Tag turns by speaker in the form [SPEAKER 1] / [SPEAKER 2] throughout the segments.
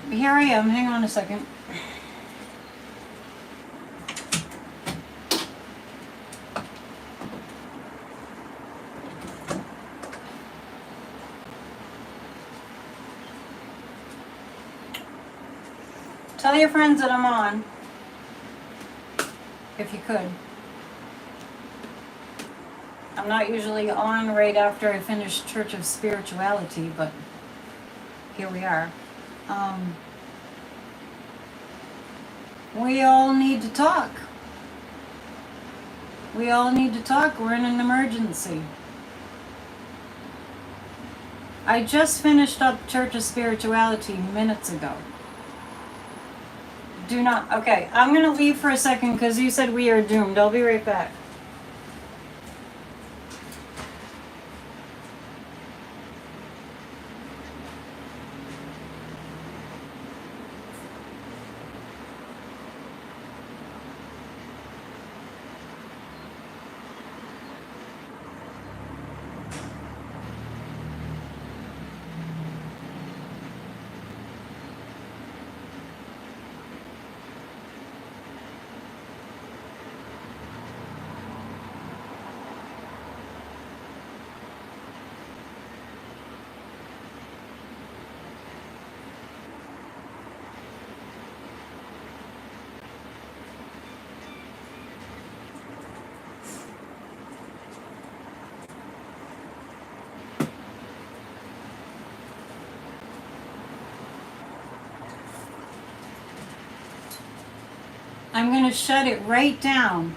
[SPEAKER 1] here I am. Hang on a second. Tell your friends that I'm on, if you could. I'm not usually on right after I finish Church of Spirituality, but here we are. We all need to talk. We all need to talk. We're in an emergency. I just finished up Church of Spirituality minutes ago. Do not, okay, I'm going to leave for a second because you said we are doomed. I'll be right back. I'm going to shut it right down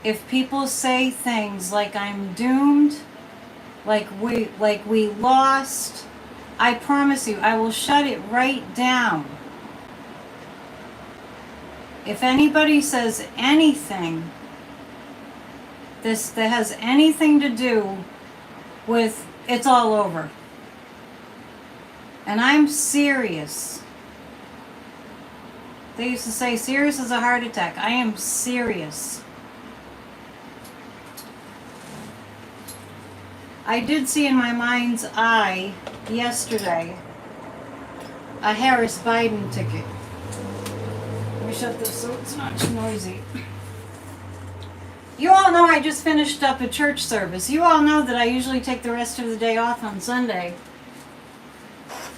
[SPEAKER 1] if people say things like I'm doomed, like we lost. I promise you, I will shut it right down. If anybody says anything that has anything to do with it's all over. And I'm serious. They used to say serious as a heart attack. I am serious. I did see in my mind's eye yesterday a Harris Biden ticket. Let me shut this so it's not too noisy. You all know I just finished up a church service. You all know that I usually take the rest of the day off on Sunday.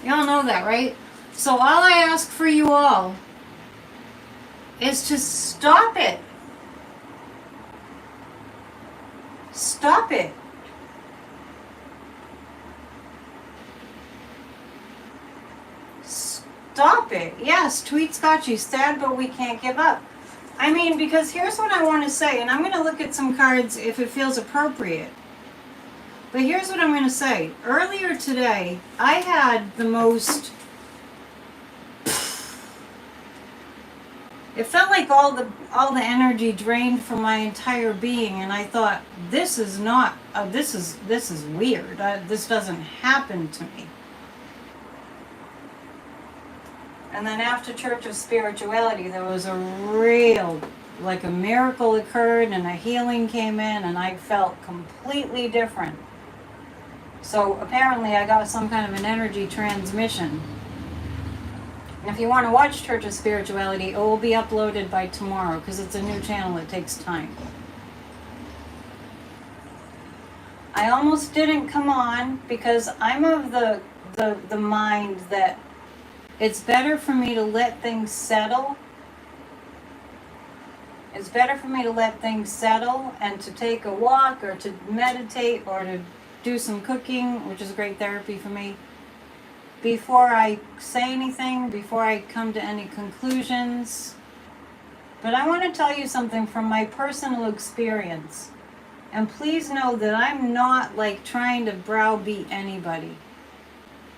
[SPEAKER 1] You all know that, right? So all I ask for you all is to stop it. Stop it. Stop it. Yes, tweet Scotchy, sad but we can't give up. I mean, because here's what I want to say, and I'm going to look at some cards if it feels appropriate. But here's what I'm going to say. Earlier today, I had the most... It felt like all the energy drained from my entire being, and I thought, this is not, this is weird. This doesn't happen to me. And then after Church of Spirituality, there was a real, like a miracle occurred, and a healing came in, and I felt completely different. So apparently I got some kind of an energy transmission. And if you want to watch Church of Spirituality, it will be uploaded by tomorrow because it's a new channel. It takes time. I almost didn't come on because I'm of the mind that it's better for me to let things settle. It's better for me to let things settle and to take a walk or to meditate or to do some cooking, which is great therapy for me, before I say anything, before I come to any conclusions. But I want to tell you something from my personal experience. And please know that I'm not like trying to browbeat anybody.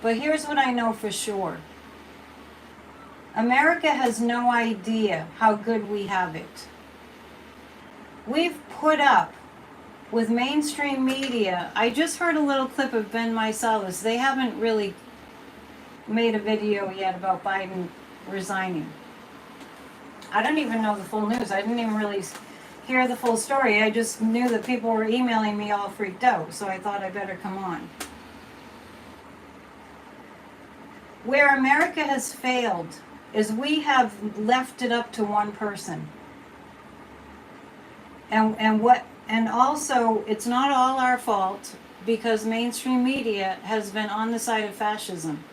[SPEAKER 1] But here's what I know for sure. America has no idea how good we have it. We've put up with mainstream media. I just heard a little clip of Ben Meiselas. They haven't really made a video yet about Biden resigning. I don't even know the full news. I didn't even really hear the full story. I just knew that people were emailing me all freaked out, so I thought I better come on. Where America has failed is we have left it up to one person. And also, it's not all our fault, because mainstream media has been on the side of fascism.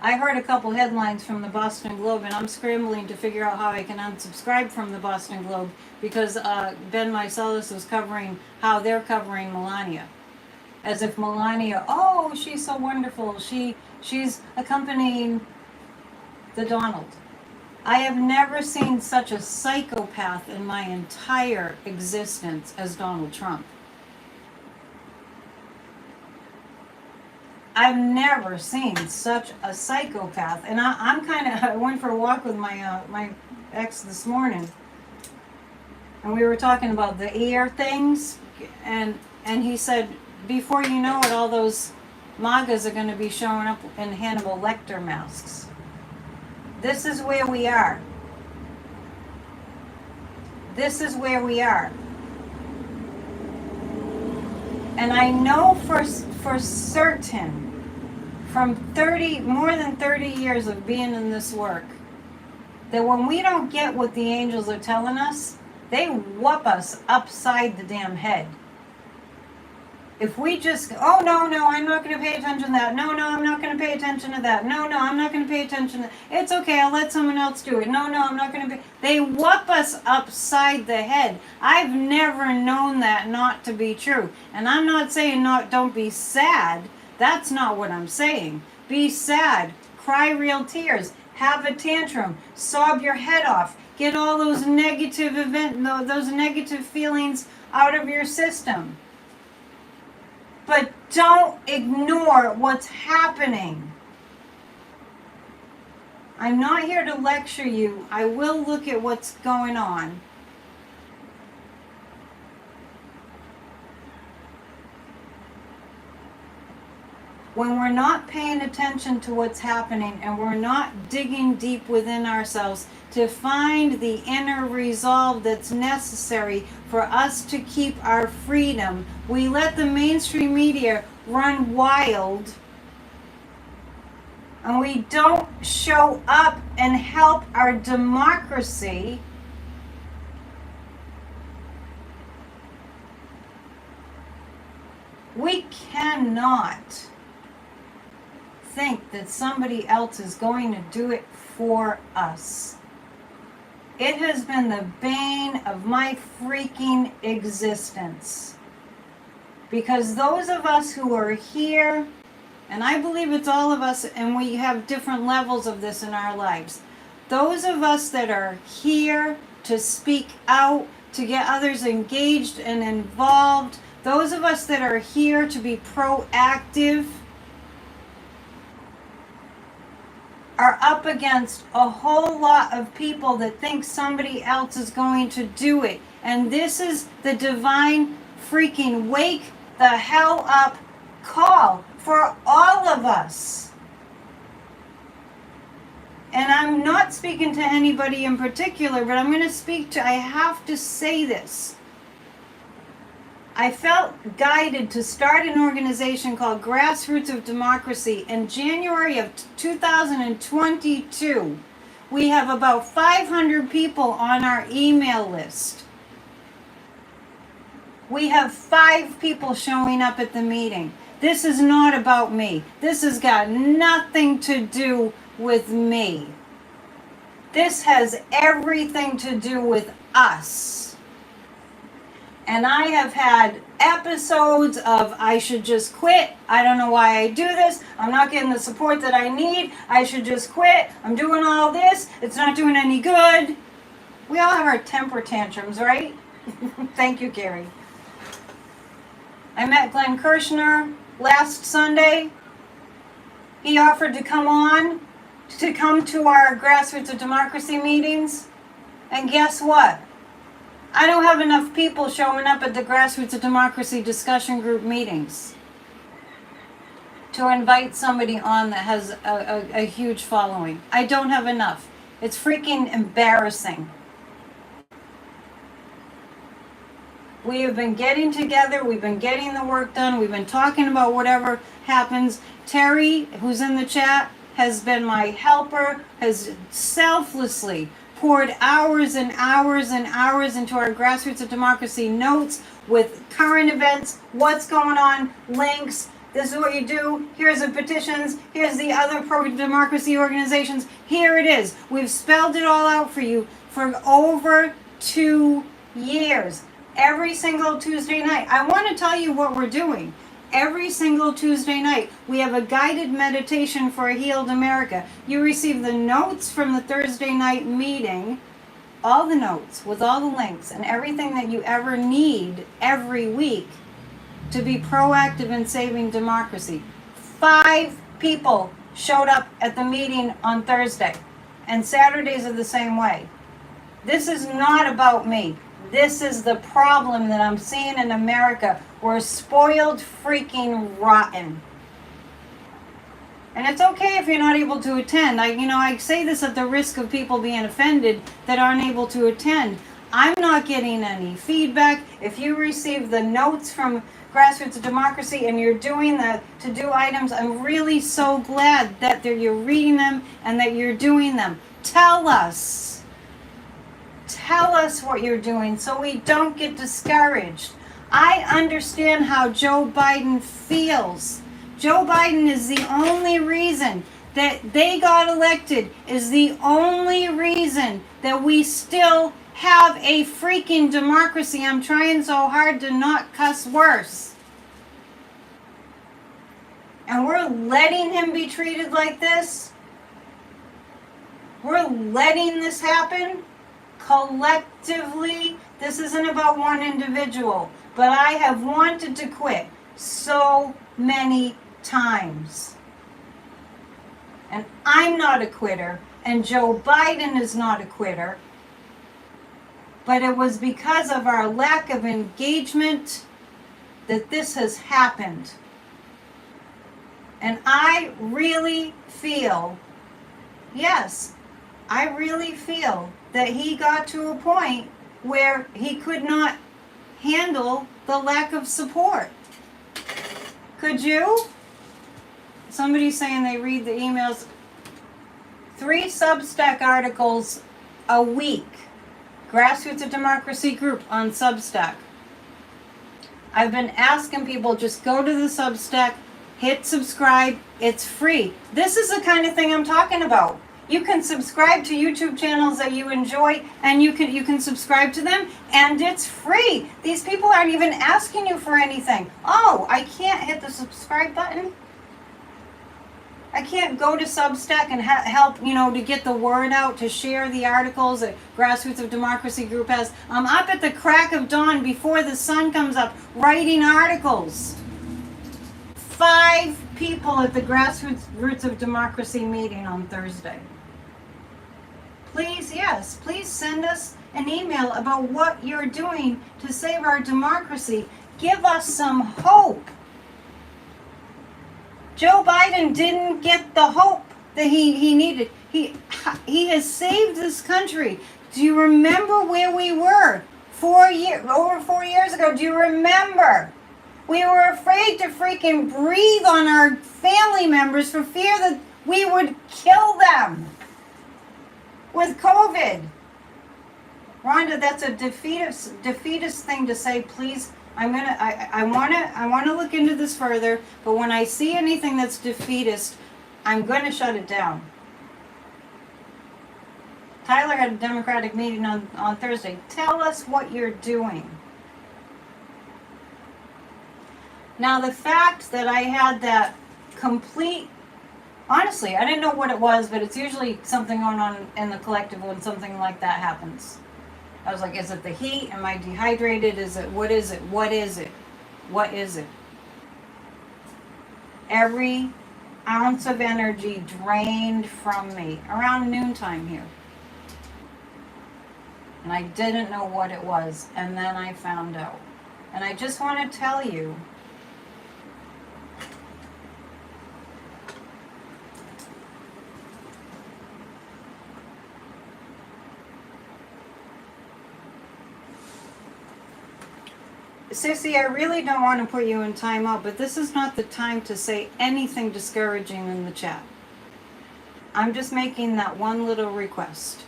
[SPEAKER 1] I heard a couple headlines from the Boston Globe, and I'm scrambling to figure out how I can unsubscribe from the Boston Globe, because Ben Mycelis was covering how they're covering Melania. As if Melania, oh, she's so wonderful, she's accompanying the Donald. I have never seen such a psychopath in my entire existence as Donald Trump. I've never seen such a psychopath. And I went for a walk with my ex this morning, and we were talking about the ear things, and he said, before you know it, all those MAGAs are going to be showing up in Hannibal Lecter masks. This is where we are. This is where we are. And I know for certain, from more than 30 years of being in this work, that when we don't get what the angels are telling us, they whoop us upside the damn head. If we just, oh, no, I'm not going to pay attention to that. No, I'm not going to pay attention to that. No, I'm not going to pay attention to that. It's okay, I'll let someone else do it. No, I'm not going to pay. They whoop us upside the head. I've never known that not to be true. And I'm not saying don't be sad. That's not what I'm saying. Be sad. Cry real tears. Have a tantrum. Sob your head off. Get all those those negative feelings out of your system. But don't ignore what's happening. I'm not here to lecture you. I will look at what's going on. When we're not paying attention to what's happening, and we're not digging deep within ourselves to find the inner resolve that's necessary for us to keep our freedom, we let the mainstream media run wild, and we don't show up and help our democracy. We cannot think that somebody else is going to do it for us. It has been the bane of my freaking existence. Because those of us who are here, and I believe it's all of us, and we have different levels of this in our lives. Those of us that are here to speak out, to get others engaged and involved, those of us that are here to be proactive, are up against a whole lot of people that think somebody else is going to do it. And this is the divine freaking wake the hell up call for all of us. And I'm not speaking to anybody in particular, but I'm going to speak to, I have to say this. I felt guided to start an organization called Grassroots of Democracy in January of 2022. We have about 500 people on our email list. We have 5 people showing up at the meeting. This is not about me. This has got nothing to do with me. This has everything to do with us. And I have had episodes of I should just quit. I don't know why I do this. I'm not getting the support that I need. I should just quit. I'm doing all this. It's not doing any good. We all have our temper tantrums, right? Thank you, Gary. I met Glenn Kirshner last Sunday. He offered to come to our Grassroots of Democracy meetings. And guess what? I don't have enough people showing up at the Grassroots of Democracy discussion group meetings to invite somebody on that has a huge following. I don't have enough. It's freaking embarrassing. We have been getting together. We've been getting the work done. We've been talking about whatever happens. Terry, who's in the chat, has been my helper, has selflessly poured hours and hours and hours into our Grassroots of Democracy notes with current events, what's going on, links. This is what you do. Here's the petitions. Here's the other pro-democracy organizations. Here it is. We've spelled it all out for you for over 2 years. Every single Tuesday night. I want to tell you what we're doing. Every single Tuesday night, we have a guided meditation for a healed America. You receive the notes from the Thursday night meeting, all the notes with all the links and everything that you ever need every week to be proactive in saving democracy. 5 people showed up at the meeting on Thursday, and Saturdays are the same way. This is not about me. This is the problem that I'm seeing in America. We're spoiled freaking rotten. And it's okay if you're not able to attend. I say this at the risk of people being offended that aren't able to attend. I'm not getting any feedback. If you receive the notes from Grassroots of Democracy and you're doing the to-do items, I'm really so glad that you're reading them and that you're doing them. Tell us what you're doing so we don't get discouraged. I understand how Joe Biden feels. Joe Biden is the only reason that they got elected, is the only reason that we still have a freaking democracy. I'm trying so hard to not cuss worse. And we're letting him be treated like this. We're letting this happen. Collectively, this isn't about one individual, but I have wanted to quit so many times. And I'm not a quitter, and Joe Biden is not a quitter, but it was because of our lack of engagement that this has happened. And I really feel, yes, I really feel that he got to a point where he could not handle the lack of support. Could you? Somebody's saying they read the emails. 3 Substack articles a week. Grassroots of Democracy group on Substack. I've been asking people, just go to the Substack, hit subscribe, it's free. This is the kind of thing I'm talking about. You can subscribe to YouTube channels that you enjoy, and you can subscribe to them, and it's free. These people aren't even asking you for anything. Oh, I can't hit the subscribe button. I can't go to Substack and help, to get the word out, to share the articles that Grassroots of Democracy group has. I'm up at the crack of dawn before the sun comes up writing articles. 5 people at the Grassroots of Democracy meeting on Thursday. Please, yes, please send us an email about what you're doing to save our democracy. Give us some hope. Joe Biden didn't get the hope that he needed. He has saved this country. Do you remember where we were over 4 years ago? Do you remember? We were afraid to freaking breathe on our family members for fear that we would kill them with COVID. Rhonda, that's a defeatist thing to say. Please, I want to look into this further, but when I see anything that's defeatist, I'm going to shut it down. Tyler had a Democratic meeting on Thursday. Tell us what you're doing. Now, the fact that I had that complete, honestly, I didn't know what it was, but it's usually something going on in the collective when something like that happens. I was like, is it the heat? Am I dehydrated? What is it? What is it? What is it? Every ounce of energy drained from me around noontime here. And I didn't know what it was, and then I found out. And I just want to tell you, Sissy, I really don't want to put you in timeout, but this is not the time to say anything discouraging in the chat. I'm just making that one little request.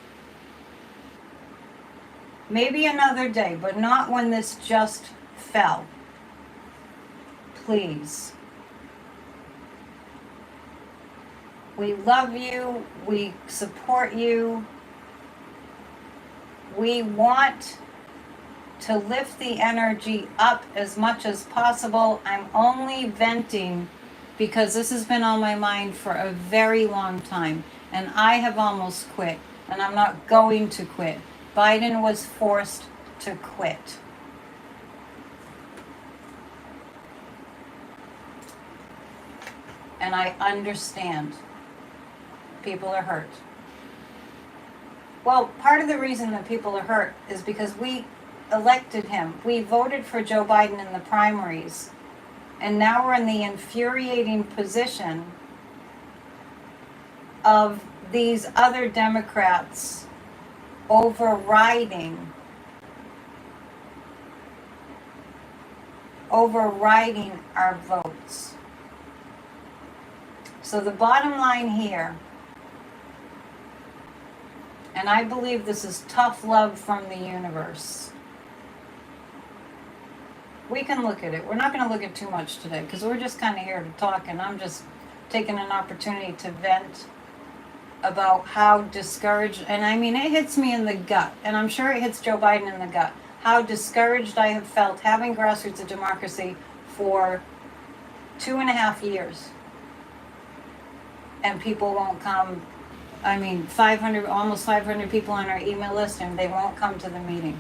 [SPEAKER 1] Maybe another day, but not when this just fell. Please. We love you. We support you. We want to lift the energy up as much as possible. I'm only venting because this has been on my mind for a very long time, and I have almost quit, and I'm not going to quit. Biden was forced to quit. And I understand. People are hurt. Well, part of the reason that people are hurt is because we elected him. We voted for Joe Biden in the primaries. And now we're in the infuriating position of these other Democrats overriding our votes. So the bottom line here, and I believe this is tough love from the universe. We can look at it. We're not going to look at too much today because we're just kind of here to talk, and I'm just taking an opportunity to vent about how discouraged, and I mean, it hits me in the gut, and I'm sure it hits Joe Biden in the gut, how discouraged I have felt having Grassroots of Democracy for 2.5 years. And people won't come. I mean, almost 500 people on our email list, and they won't come to the meeting.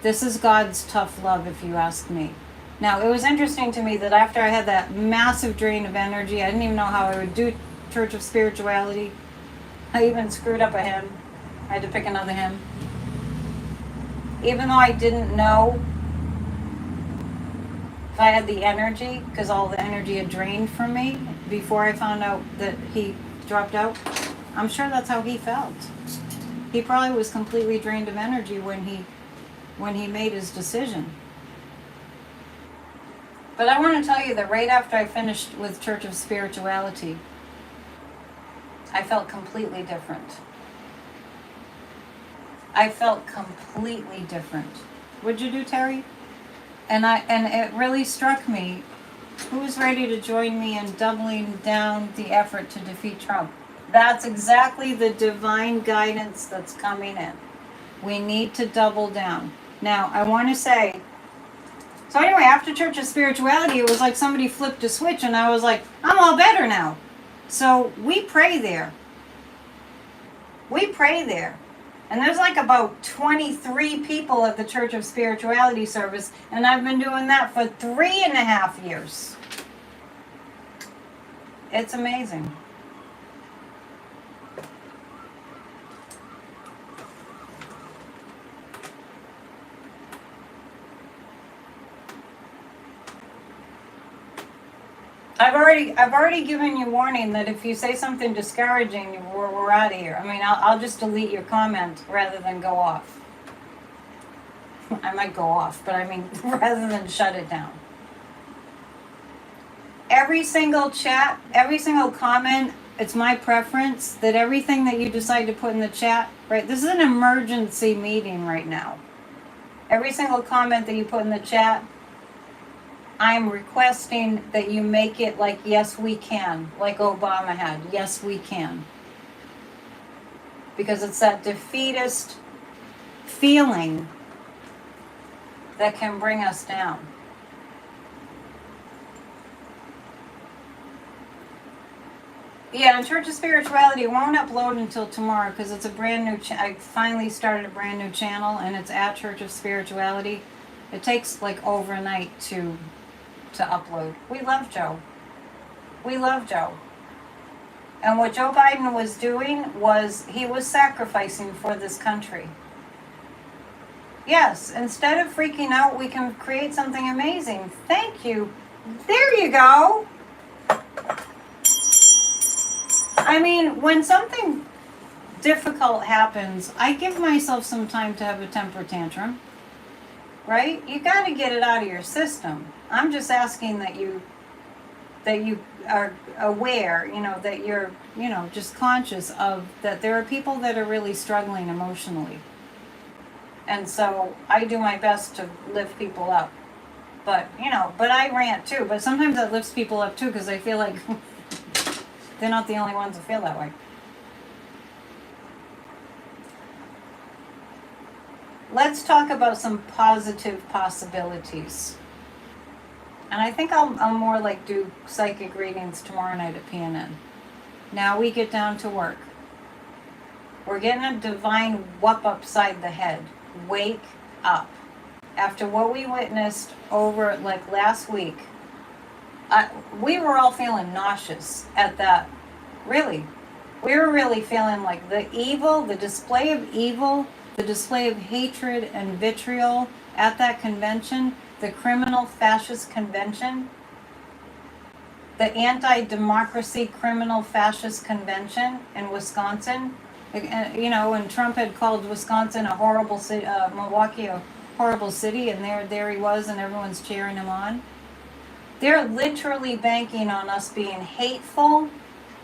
[SPEAKER 1] This is God's tough love, if you ask me. Now, it was interesting to me that after I had that massive drain of energy, I didn't even know how I would do Church of Spirituality. I even screwed up a hymn. I had to pick another hymn. Even though I didn't know if I had the energy, because all the energy had drained from me before I found out that he dropped out. I'm sure that's how he felt. He probably was completely drained of energy when he made his decision. But I want to tell you that right after I finished with Church of Spirituality, I felt completely different. I felt completely different. What'd you do, Terry? And it really struck me, who's ready to join me in doubling down the effort to defeat Trump? That's exactly the divine guidance that's coming in. We need to double down. Now, I want to say, so anyway, after Church of Spirituality, it was like somebody flipped a switch, and I was like, I'm all better now. So we pray there. We pray there. And there's like about 23 people at the Church of Spirituality service, and I've been doing that for 3.5 years. It's amazing. I've already given you warning that if you say something discouraging, we're out of here. I mean, I'll just delete your comment rather than go off. I might go off, but I mean, rather than shut it down. Every single chat, every single comment, it's my preference that everything that you decide to put in the chat, right? This is an emergency meeting right now. Every single comment that you put in the chat, I'm requesting that you make it like, yes, we can, like Obama had. Yes, we can. Because it's that defeatist feeling that can bring us down. Yeah, and Church of Spirituality won't upload until tomorrow because it's a brand new I finally started a brand new channel, and it's at Church of Spirituality. It takes like overnight to upload. We love Joe. We love Joe. And what Joe Biden was doing was he was sacrificing for this country. Yes, instead of freaking out, we can create something amazing. Thank you. There you go. I mean, when something difficult happens, I give myself some time to have a temper tantrum. Right? You got to get it out of your system. I'm just asking that you that you are aware, that you're, just conscious of that there are people that are really struggling emotionally. And so I do my best to lift people up. But, but I rant too. But sometimes that lifts people up too because I feel like they're not the only ones that feel that way. Let's talk about some positive possibilities. And I think I'll more like do psychic readings tomorrow night at PNN. Now we get down to work. We're getting a divine whoop upside the head. Wake up. After what we witnessed over like last week, we were all feeling nauseous at that. Really. We were really feeling like the evil, the display of evil, the display of hatred and vitriol at that convention, the criminal fascist convention, the anti-democracy criminal fascist convention in Wisconsin. When Trump had called Wisconsin a horrible city, Milwaukee a horrible city, and there he was, and everyone's cheering him on. They're literally banking on us being hateful.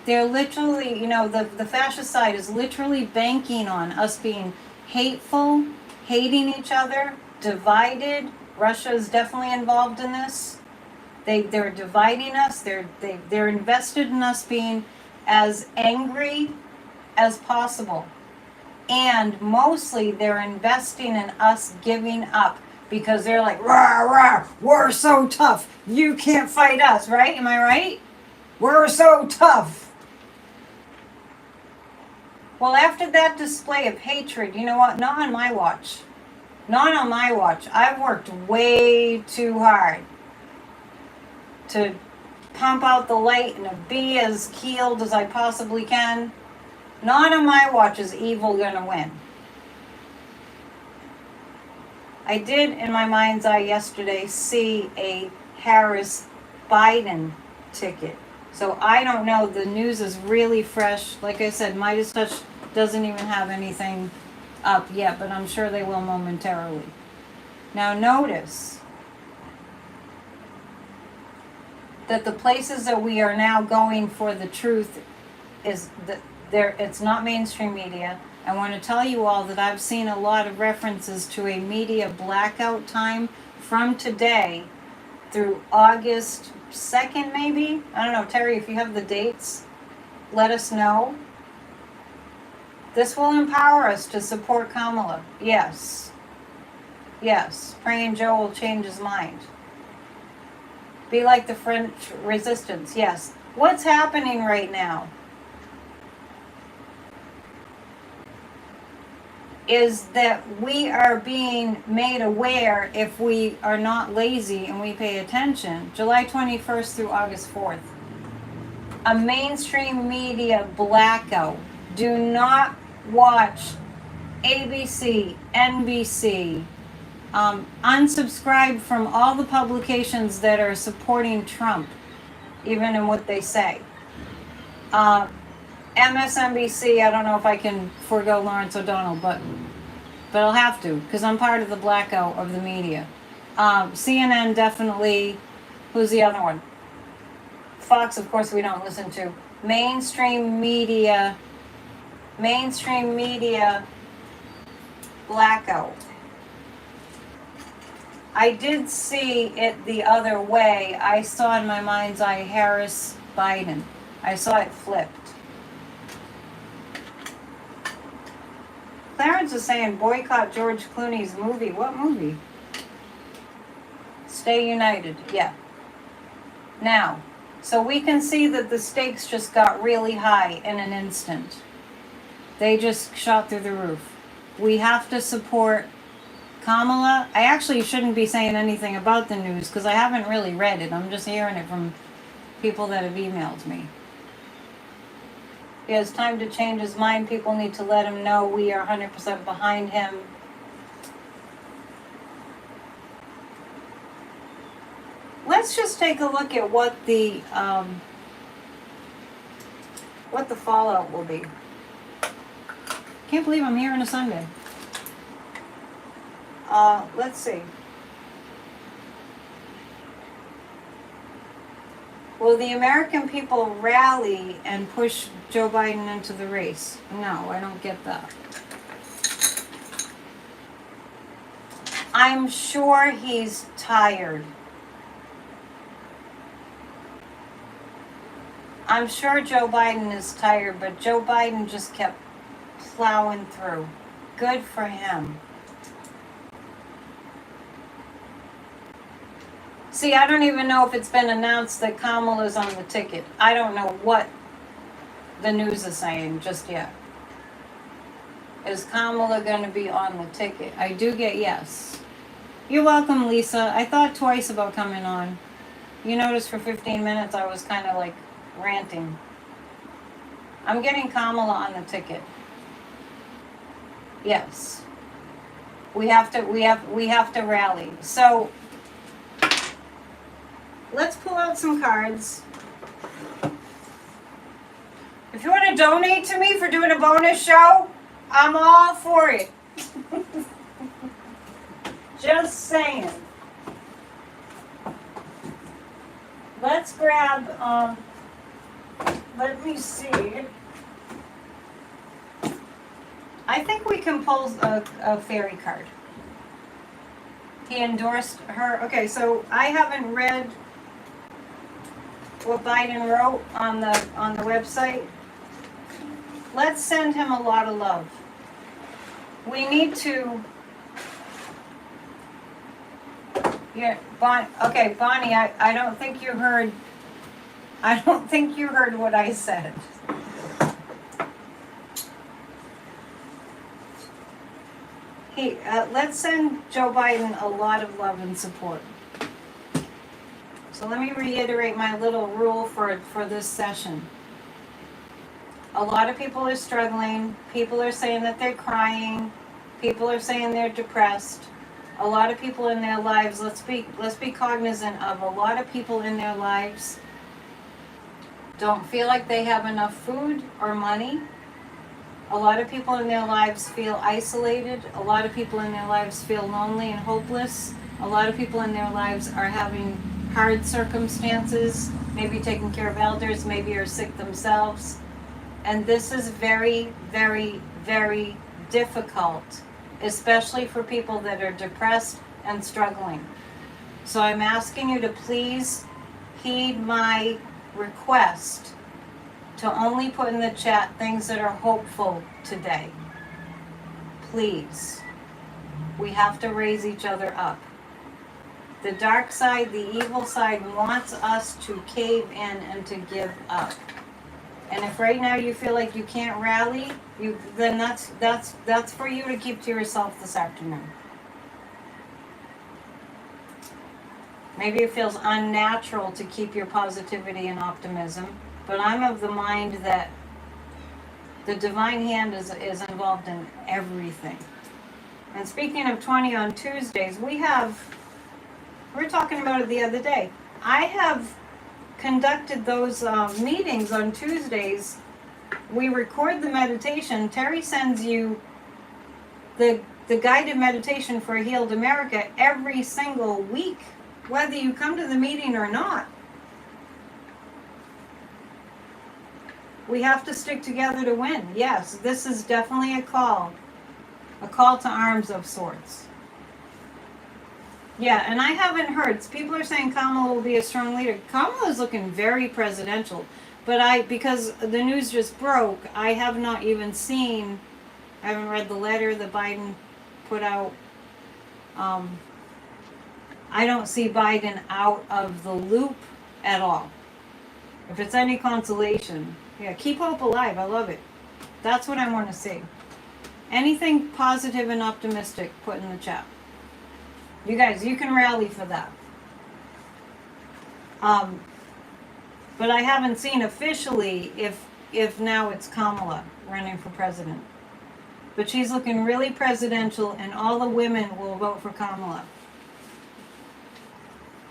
[SPEAKER 1] They're literally, the fascist side is literally banking on us being hateful, hating each other, divided. Russia is definitely involved in this. They're dividing us. They're invested in us being as angry as possible. And mostly they're investing in us giving up because they're like, rah, rah, we're so tough. You can't fight us, right? Am I right? We're so tough. Well, after that display of hatred, you know what? Not on my watch. Not on my watch. I've worked way too hard to pump out the light and to be as healed as I possibly can. Not on my watch is evil gonna win. I did, in my mind's eye yesterday, see a Harris-Biden ticket. So I don't know. The news is really fresh. Like I said, Midas Touch doesn't even have anything up yet, but I'm sure they will momentarily. Now notice that the places that we are now going for the truth is that it's not mainstream media. I want to tell you all that I've seen a lot of references to a media blackout time from today through August 2nd, maybe? I don't know, Terry, if you have the dates, let us know. This will empower us to support Kamala. Yes. Yes. Praying Joe will change his mind. Be like the French resistance. Yes. What's happening right now is that we are being made aware, if we are not lazy and we pay attention, July 21st through August 4th. A mainstream media blackout. Do not watch ABC, NBC. Unsubscribe from all the publications that are supporting Trump, even in what they say. MSNBC, I don't know if I can forego Lawrence O'Donnell, but I'll have to, because I'm part of the blackout of the media. CNN definitely. Who's the other one? Fox, of course, we don't listen to. Mainstream media blackout. I did see it the other way. I saw in my mind's eye Harris Biden. I saw it flipped. Clarence is saying boycott George Clooney's movie. What movie? Stay United. Yeah. Now, so we can see that the stakes just got really high in an instant. They just shot through the roof. We have to support Kamala. I actually shouldn't be saying anything about the news because I haven't really read it. I'm just hearing it from people that have emailed me. He has time to change his mind. People need to let him know we are 100% behind him. Let's just take a look at what the fallout will be. Can't believe I'm here on a Sunday. Let's see. Will the American people rally and push Joe Biden into the race? No, I don't get that. I'm sure he's tired. I'm sure Joe Biden is tired, but Joe Biden just kept plowing through. Good for him. See, I don't even know if it's been announced that Kamala's on the ticket. I don't know what the news is saying just yet. Is Kamala going to be on the ticket? I do get yes. You're welcome, Lisa. I thought twice about coming on. You noticed for 15 minutes I was kind of like ranting. I'm getting Kamala on the ticket. Yes. We have to rally. So let's pull out some cards. If you want to donate to me for doing a bonus show, I'm all for it. Just saying. Let's grab, let me see. I think we can pull a fairy card. He endorsed her. Okay, so I haven't read what Biden wrote on the website. Let's send him a lot of love. We need to. Yeah, okay, Bonnie. I don't think you heard. I don't think you heard what I said. Hey, let's send Joe Biden a lot of love and support. So let me reiterate my little rule for this session. A lot of people are struggling. People are saying that they're crying. People are saying they're depressed. A lot of people in their lives, let's be cognizant of a lot of people in their lives don't feel like they have enough food or money. A lot of people in their lives feel isolated. A lot of people in their lives feel lonely and hopeless. A lot of people in their lives are having hard circumstances, maybe taking care of elders, maybe are sick themselves. And this is very, very, very difficult, especially for people that are depressed and struggling. So I'm asking you to please heed my request to only put in the chat things that are hopeful today. Please. We have to raise each other up. The dark side, the evil side wants us to cave in and to give up. And if right now you feel like you can't rally, then that's for you to keep to yourself this afternoon. Maybe it feels unnatural to keep your positivity and optimism, but I'm of the mind that the divine hand is involved in everything. And speaking of 20 on Tuesdays, we were talking about it the other day. I have conducted those meetings on Tuesdays. We record the meditation. Terry sends you the guided meditation for a healed America every single week, whether you come to the meeting or not. We have to stick together to win. Yes, this is definitely a call to arms of sorts. Yeah, and I haven't heard. People are saying Kamala will be a strong leader. Kamala is looking very presidential, but because the news just broke, I have not even seen. I haven't read the letter that Biden put out. I don't see Biden out of the loop at all. If it's any consolation, yeah, keep hope alive. I love it. That's what I want to see. Anything positive and optimistic, put in the chat. You guys, you can rally for that. But I haven't seen officially if now it's Kamala running for president. But she's looking really presidential, and all the women will vote for Kamala.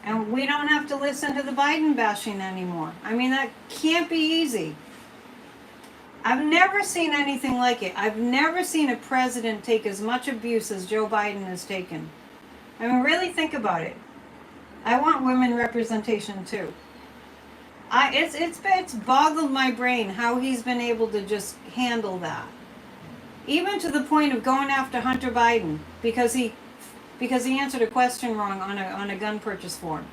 [SPEAKER 1] And we don't have to listen to the Biden bashing anymore. I mean, that can't be easy. I've never seen anything like it. I've never seen a president take as much abuse as Joe Biden has taken. I mean, really think about it. I want women representation too. It's boggled my brain how he's been able to just handle that, even to the point of going after Hunter Biden because he answered a question wrong on a gun purchase form,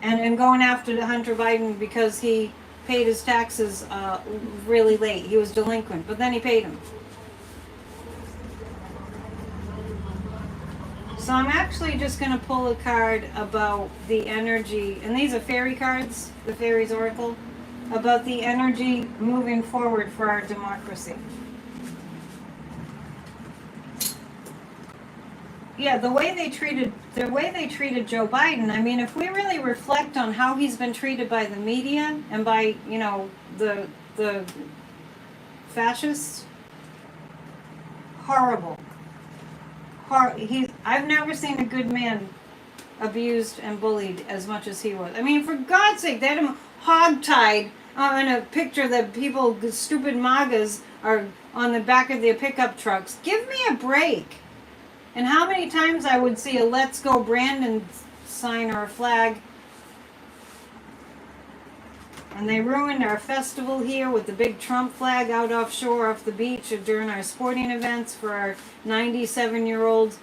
[SPEAKER 1] and going after Hunter Biden because he paid his taxes really late. He was delinquent, but then he paid them. So I'm actually just going to pull a card about the energy, and these are fairy cards, the Fairies Oracle, about the energy moving forward for our democracy. Yeah, the way they treated Joe Biden. I mean, if we really reflect on how he's been treated by the media and by, the fascists, horrible. I've never seen a good man abused and bullied as much as he was. I mean, for God's sake, they had him hogtied in a picture that stupid MAGAs are on the back of their pickup trucks. Give me a break. And how many times I would see a Let's Go Brandon sign or a flag. And they ruined our festival here with the big Trump flag out offshore off the beach during our sporting events for our 97-year-old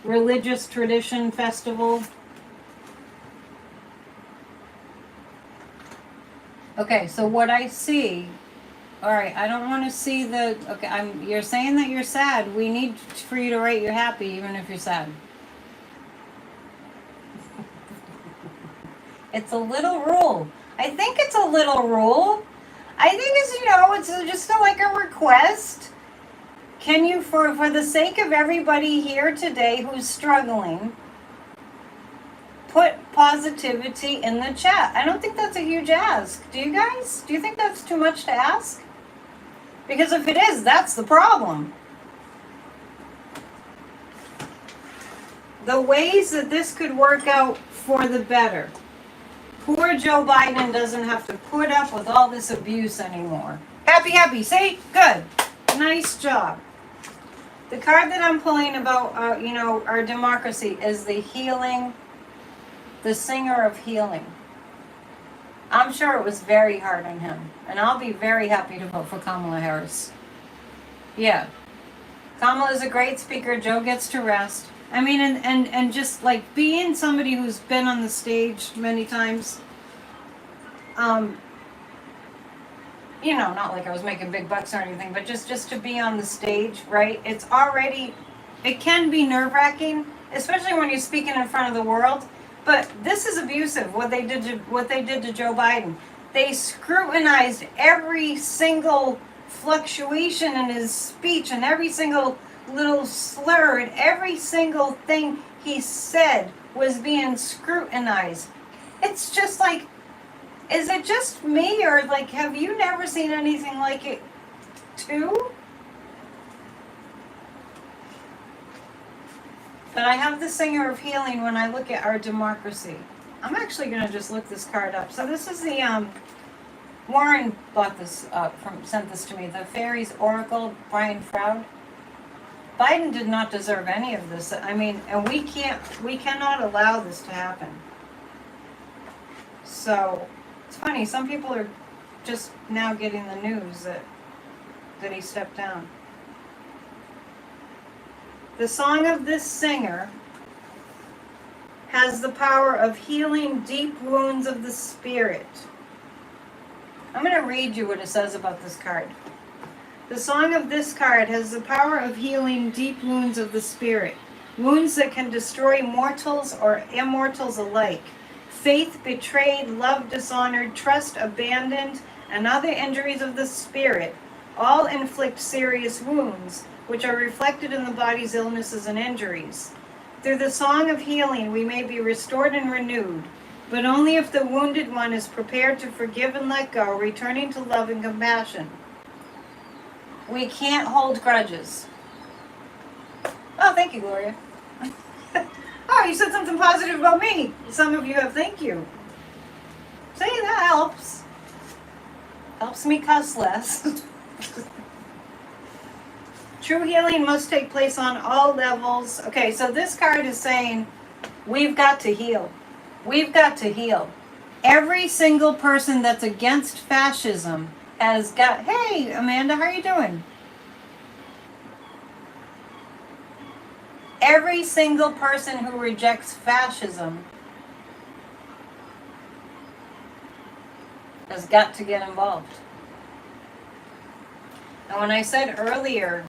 [SPEAKER 1] religious tradition festival. Okay, so what I see, all right, I don't want to see you're saying that you're sad. We need for you to write you're happy even if you're sad. It's a little rule. I think it's a little rule. I think it's just like a request. Can you, for the sake of everybody here today who's struggling, put positivity in the chat? I don't think that's a huge ask. Do you guys? Do you think that's too much to ask? Because if it is, that's the problem. The ways that this could work out for the better. Poor Joe Biden doesn't have to put up with all this abuse anymore. Happy, see? Good. Nice job. The card that I'm pulling about, our democracy is the healing, the singer of healing. I'm sure it was very hard on him. And I'll be very happy to vote for Kamala Harris. Yeah. Kamala is a great speaker. Joe gets to rest. I mean, and just like being somebody who's been on the stage many times, not like I was making big bucks or anything, but just to be on the stage, right? It can be nerve-wracking, especially when you're speaking in front of the world. But this is abusive, what they did to Joe Biden. They scrutinized every single fluctuation in his speech and every single little slur and every single thing he said was being scrutinized. It's just like, is it just me, or like, have you never seen anything like it too? But I have the singer of healing when I look at our democracy. I'm actually going to just look this card up. So this is the, Warren sent this to me, the Fairies Oracle, Brian Froud. Biden did not deserve any of this. I mean, and we cannot allow this to happen. So, it's funny, some people are just now getting the news that he stepped down. The song of this singer has the power of healing deep wounds of the spirit. I'm going to read you what it says about this card. The song of this card has the power of healing deep wounds of the spirit, wounds that can destroy mortals or immortals alike. Faith betrayed, love dishonored, trust abandoned, and other injuries of the spirit all inflict serious wounds, which are reflected in the body's illnesses and injuries. Through the song of healing, we may be restored and renewed, but only if the wounded one is prepared to forgive and let go, returning to love and compassion. We can't hold grudges. Oh, thank you, Gloria. Oh, you said something positive about me. Some of you have. Thank you. See, that helps. Helps me cuss less. True healing must take place on all levels. Okay, so this card is saying we've got to heal. We've got to heal. Every single person that's against fascism has got, hey, Amanda, how are you doing? Every single person who rejects fascism has got to get involved. And when I said earlier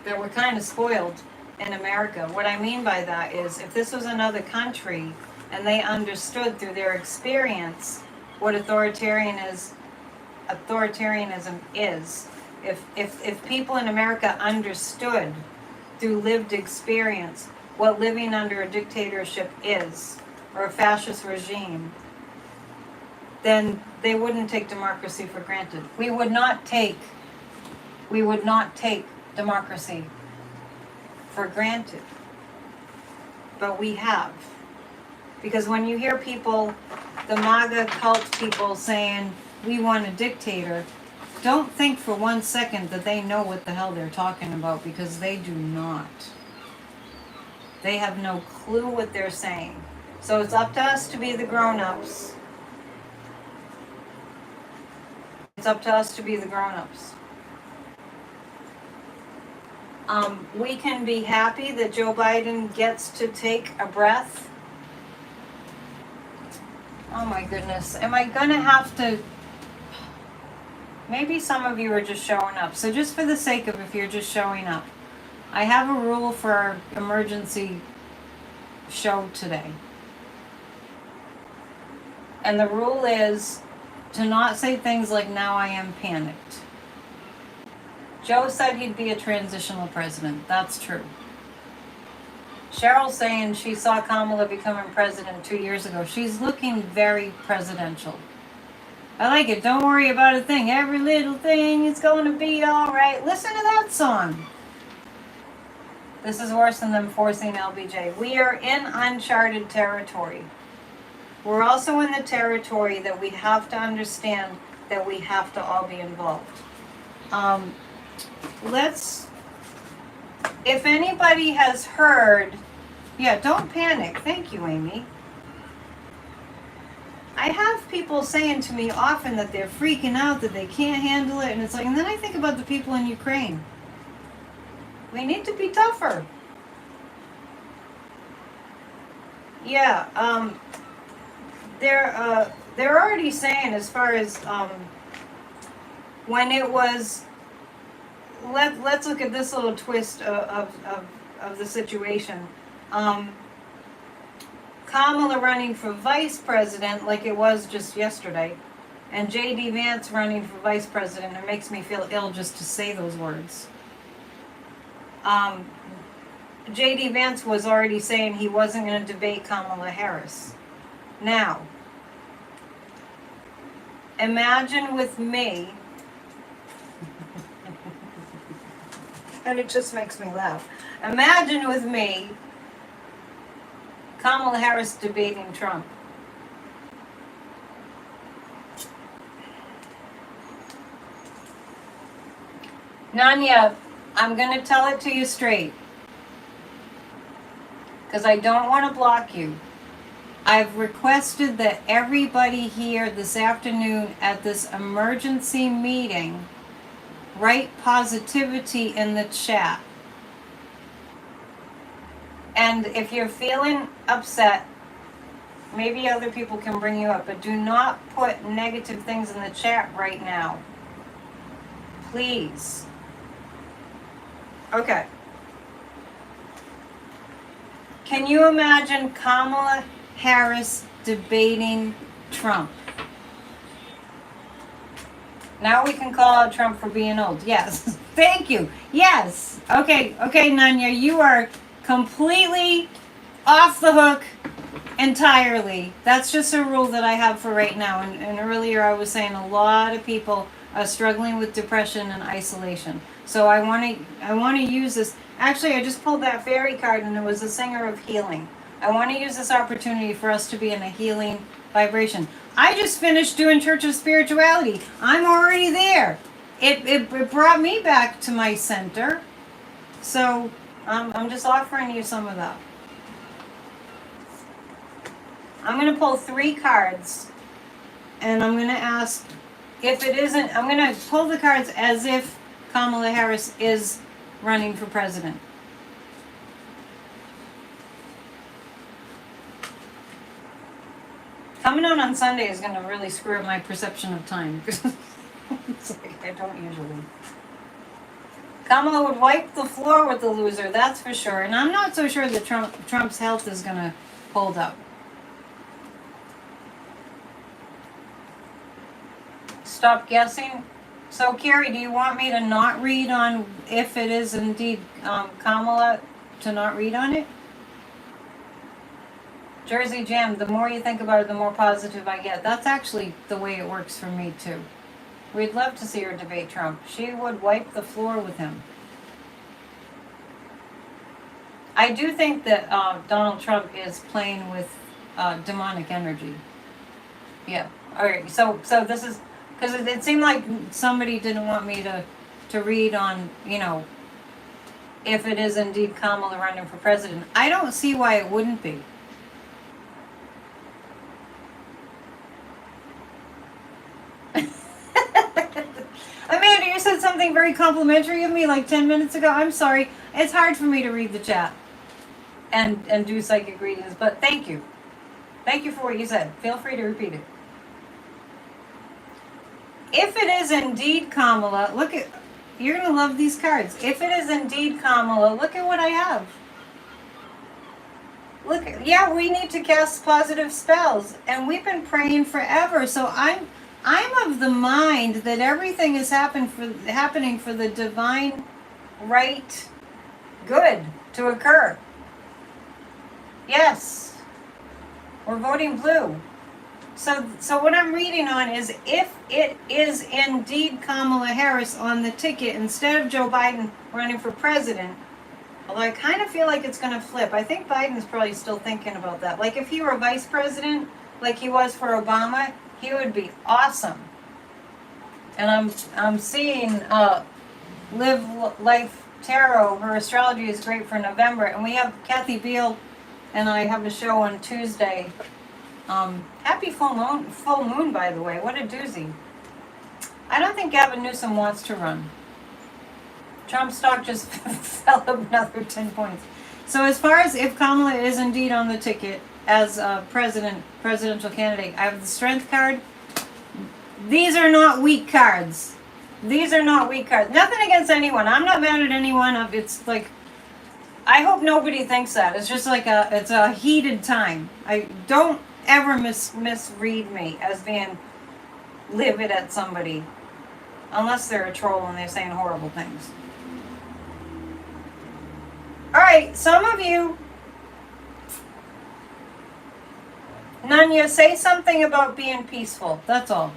[SPEAKER 1] that we're kind of spoiled in America, what I mean by that is if this was another country and they understood through their experience what authoritarianism is, if people in America understood through lived experience what living under a dictatorship is, or a fascist regime, then they wouldn't take democracy for granted. We would not take democracy for granted. But we have. Because when you hear people, the MAGA cult people saying, we want a dictator, don't think for 1 second that they know what the hell they're talking about, because they do not. They have no clue what they're saying. So it's up to us to be the grown-ups. It's up to us to be the grown-ups. We can be happy that Joe Biden gets to take a breath. Oh my goodness. Am I going to have to... Maybe some of you are just showing up. So just for the sake of if you're just showing up, I have a rule for our emergency show today. And the rule is to not say things like, now I am panicked. Joe said he'd be a transitional president. That's true. Cheryl's saying she saw Kamala becoming president 2 years ago. She's looking very presidential. I like it. Don't worry about a thing. Every little thing is going to be all right. Listen to that song. This is worse than them forcing LBJ. We are in uncharted territory. We're also in the territory that we have to understand that we have to all be involved. If anybody has heard, yeah, don't panic. Thank you, Amy. I have people saying to me often that they're freaking out, that they can't handle it, and it's like, and then I think about the people in Ukraine. We need to be tougher. Yeah, they're already saying, as far as when it was, let's look at this little twist of the situation. Kamala running for vice president like it was just yesterday, and J.D. Vance running for vice president. It makes me feel ill just to say those words. J.D. Vance was already saying he wasn't going to debate Kamala Harris. Now, imagine with me, and it just makes me laugh. Imagine with me Kamala Harris debating Trump. Nanya, I'm going to tell it to you straight, because I don't want to block you. I've requested that everybody here this afternoon at this emergency meeting write positivity in the chat. And if you're feeling upset, maybe other people can bring you up, but do not put negative things in the chat right now. Please. Okay. Can you imagine Kamala Harris debating Trump? Now we can call out Trump for being old. Yes. Thank you. Yes. Okay, Nanya, you are completely off the hook entirely. That's just a rule that I have for right now. And earlier I was saying a lot of people are struggling with depression and isolation. So I want to use this. Actually, I just pulled that fairy card and it was a singer of healing. I want to use this opportunity for us to be in a healing vibration. I just finished doing Church of Spirituality. I'm already there. It brought me back to my center. So I'm just offering you some of that. I'm going to pull 3 cards, and I'm going to ask if it isn't, I'm going to pull the cards as if Kamala Harris is running for president. Coming out on Sunday is going to really screw up my perception of time. It's like I don't usually. Kamala would wipe the floor with the loser, that's for sure. And I'm not so sure that Trump's health is going to hold up. Stop guessing. So, Carrie, do you want me to not read on if it is indeed Kamala, to not read on it? Jersey Jam, the more you think about it, the more positive I get. That's actually the way it works for me, too. We'd love to see her debate Trump. She would wipe the floor with him. I do think that Donald Trump is playing with demonic energy. Yeah. All right. So this is... Because it seemed like somebody didn't want me to read on, you know, if it is indeed Kamala running for president. I don't see why it wouldn't be. Amanda, you said something very complimentary of me like 10 minutes ago. I'm sorry. It's hard for me to read the chat and do psychic readings, but thank you. Thank you for what you said. Feel free to repeat it. If it is indeed Kamala, look at, you're going to love these cards. If it is indeed Kamala, look at what I have. Look, yeah, we need to cast positive spells, and we've been praying forever. So I'm of the mind that everything is happening for the divine right good to occur. Yes, we're voting blue. So what I'm reading on is if it is indeed Kamala Harris on the ticket instead of Joe Biden running for president, although I kind of feel like it's going to flip. I think Biden's probably still thinking about that. Like if he were vice president, like he was for Obama, he would be awesome. And I'm seeing Live Life Tarot. Her astrology is great for November, and we have Kathy Beal and I have a show on Tuesday. Happy full moon, by the way. What a doozy. I don't think Gavin Newsom wants to run. Trump's stock just fell up another 10 points. So as far as if Kamala is indeed on the ticket as a presidential candidate, I have the strength card. These are not weak cards. These are not weak cards. Nothing against anyone. I'm not mad at anyone. It's like, I hope nobody thinks that. It's just like it's a heated time. I don't ever misread me as being livid at somebody, unless they're a troll and they're saying horrible things. All right, some of you, Nanya, say something about being peaceful. That's all.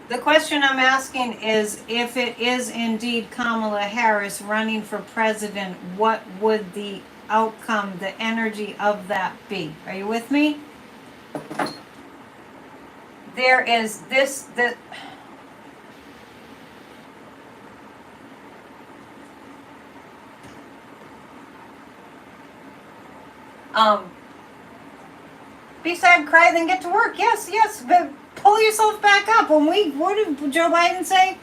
[SPEAKER 1] The question I'm asking is, if it is indeed Kamala Harris running for president, what would the outcome, the energy of that be? Are you with me? There is this, be sad, cry, then get to work. Yes, but pull yourself back up. What did Joe Biden say?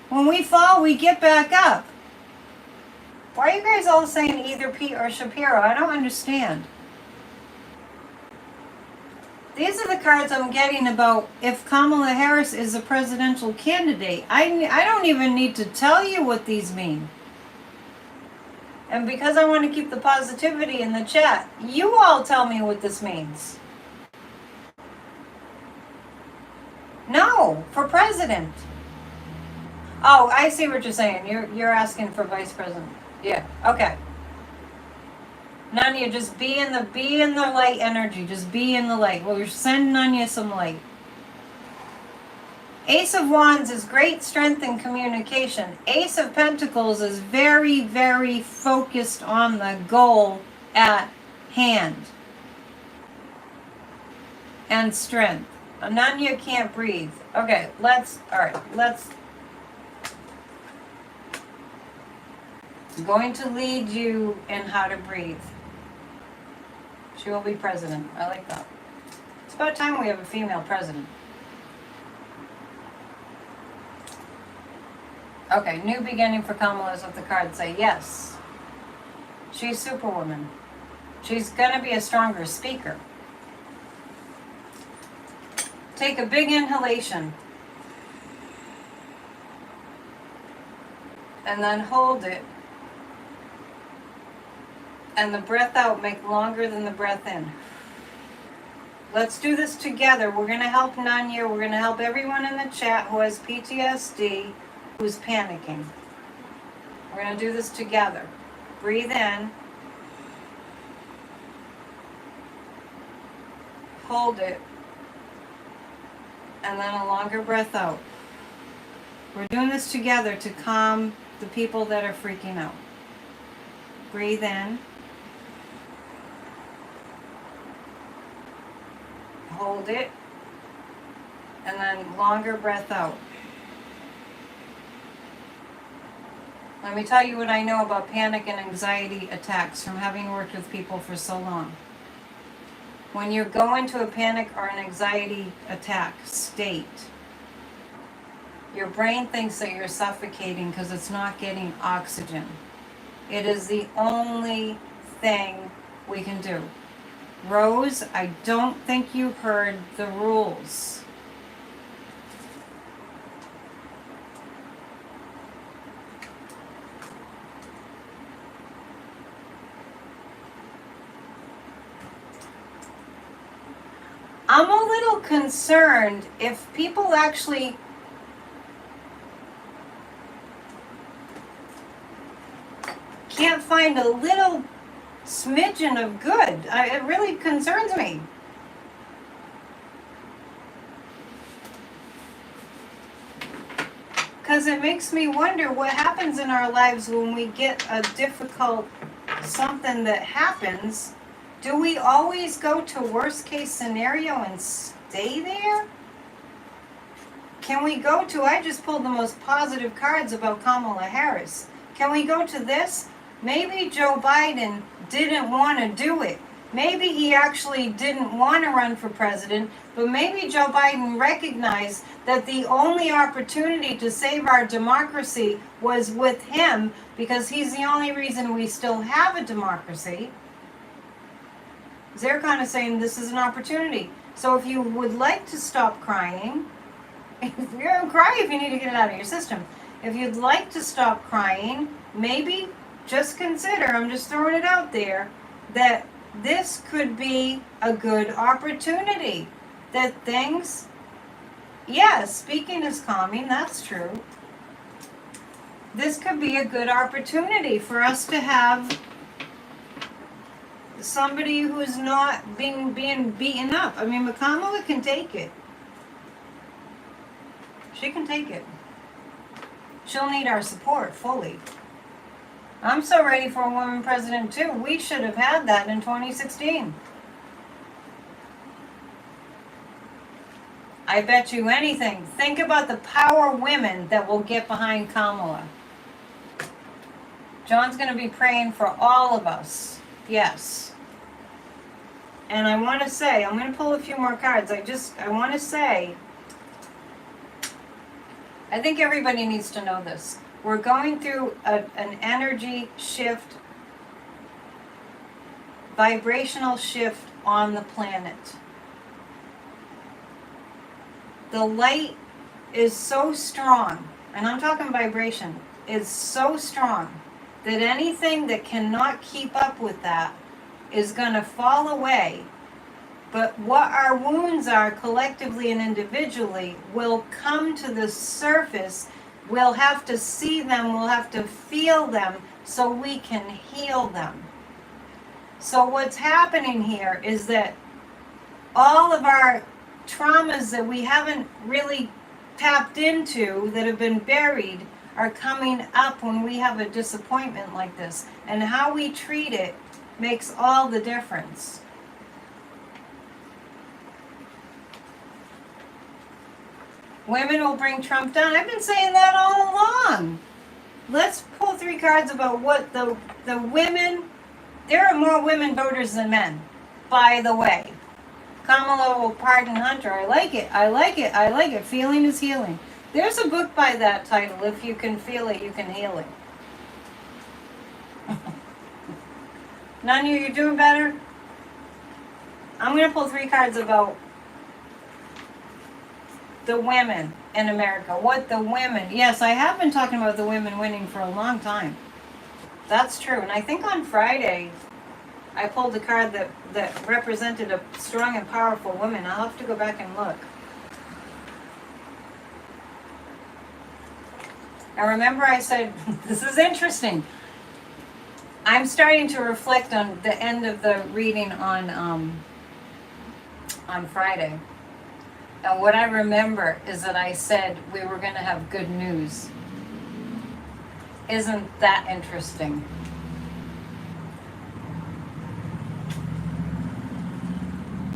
[SPEAKER 1] When we fall, we get back up. Why are you guys all saying either Pete or Shapiro? I don't understand. These are the cards I'm getting about if Kamala Harris is a presidential candidate. I don't even need to tell you what these mean. And because I want to keep the positivity in the chat, you all tell me what this means. No, for president. Oh, I see what you're saying. You're asking for vice president. Yeah, okay. Nanya, just be in the light energy. Just be in the light. Well, you're sending Nanya some light. Ace of Wands is great strength in communication. Ace of Pentacles is very, very focused on the goal at hand. And strength. Ananya can't breathe. Okay, let's I'm going to lead you in how to breathe. She will be president. I like that. It's about time we have a female president. Okay, new beginning for Kamala is what the cards say. Yes. She's Superwoman. She's going to be a stronger speaker. Take a big inhalation. And then hold it. And the breath out, make longer than the breath in. Let's do this together. We're going to help Nanya. We're going to help everyone in the chat who has PTSD, who's panicking. We're going to do this together. Breathe in. Hold it. And then a longer breath out. We're doing this together to calm the people that are freaking out. Breathe in. Hold it. And then longer breath out. Let me tell you what I know about panic and anxiety attacks from having worked with people for so long. When you go into a panic or an anxiety attack state, your brain thinks that you're suffocating because it's not getting oxygen. It is the only thing we can do. Rose, I don't think you heard the rules. I'm a little concerned if people actually can't find a little smidgen of good. It really concerns me. Because it makes me wonder what happens in our lives when we get a difficult something that happens. Do we always go to worst case scenario and stay there? Can we go to, I just pulled the most positive cards about Kamala Harris. Can we go to this? Maybe Joe Biden didn't want to do it. Maybe he actually didn't want to run for president, but maybe Joe Biden recognized that the only opportunity to save our democracy was with him because he's the only reason we still have a democracy. They're kind of saying this is an opportunity. So if you would like to stop crying, if you're going to cry if you need to get it out of your system. If you'd like to stop crying, maybe just consider, I'm just throwing it out there, that this could be a good opportunity. That things, yes, speaking is calming, that's true. This could be a good opportunity for us to have somebody who's not being beaten up. I mean, Kamala can take it. She can take it. She'll need our support fully. I'm so ready for a woman president too. We should have had that in 2016. I bet you anything. Think about the power women that will get behind Kamala. John's going to be praying for all of us. Yes. And I want to say, I'm going to pull a few more cards. I want to say, I think everybody needs to know this. We're going through an energy shift, vibrational shift on the planet. The light is so strong, and I'm talking vibration, is so strong that anything that cannot keep up with that is going to fall away. But what our wounds are collectively and individually will come to the surface. We'll have to see them, we'll have to feel them so we can heal them. So what's happening here is that all of our traumas that we haven't really tapped into, that have been buried, are coming up when we have a disappointment like this. And how we treat it makes all the difference. Women will bring Trump down. I've been saying that all along. let's pull 3 cards about what the women, there are more women voters than men, by the way. Kamala will pardon Hunter. I like it. I like it. I like it. Feeling is healing. There's a book by that title. If you can feel it, you can heal it. None of you, you're doing better? I'm going to pull 3 cards about the women in America. What the women... Yes, I have been talking about the women winning for a long time. That's true. And I think on Friday, I pulled a card that represented a strong and powerful woman. I'll have to go back and look. And remember I said, this is interesting. I'm starting to reflect on the end of the reading on Friday. And what I remember is that I said we were going to have good news. Isn't that interesting?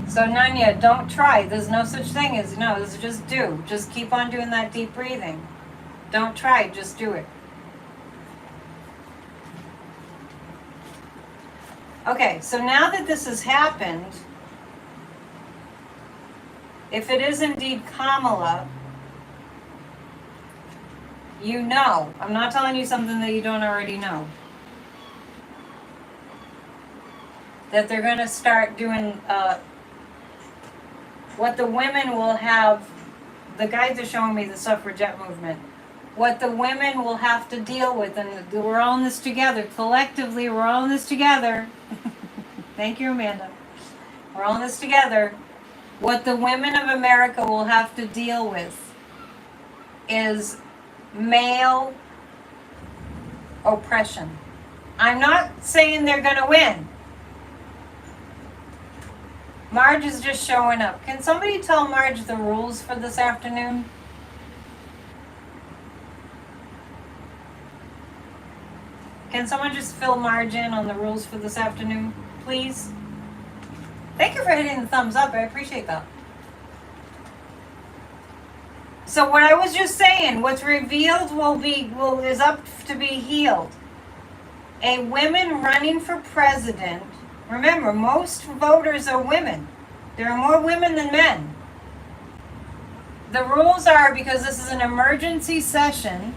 [SPEAKER 1] So Nanya, don't try. There's no such thing as no. This is just do. Just keep on doing that deep breathing. Don't try. Just do it. Okay, so now that this has happened, if it is indeed Kamala, you know. I'm not telling you something that you don't already know. That they're going to start doing what the women will have. The guides are showing me the suffragette movement. What the women will have to deal with, and we're all in this together. Collectively, we're all in this together. Thank you, Amanda. We're all in this together. What the women of America will have to deal with is male oppression. I'm not saying they're going to win. Marge is just showing up. Can somebody tell Marge the rules for this afternoon? Can someone just fill Marge in on the rules for this afternoon, please? Thank you for hitting the thumbs up. I appreciate that. So what I was just saying, what's revealed is up to be healed. A woman running for president. Remember, most voters are women. There are more women than men. The rules are, because this is an emergency session,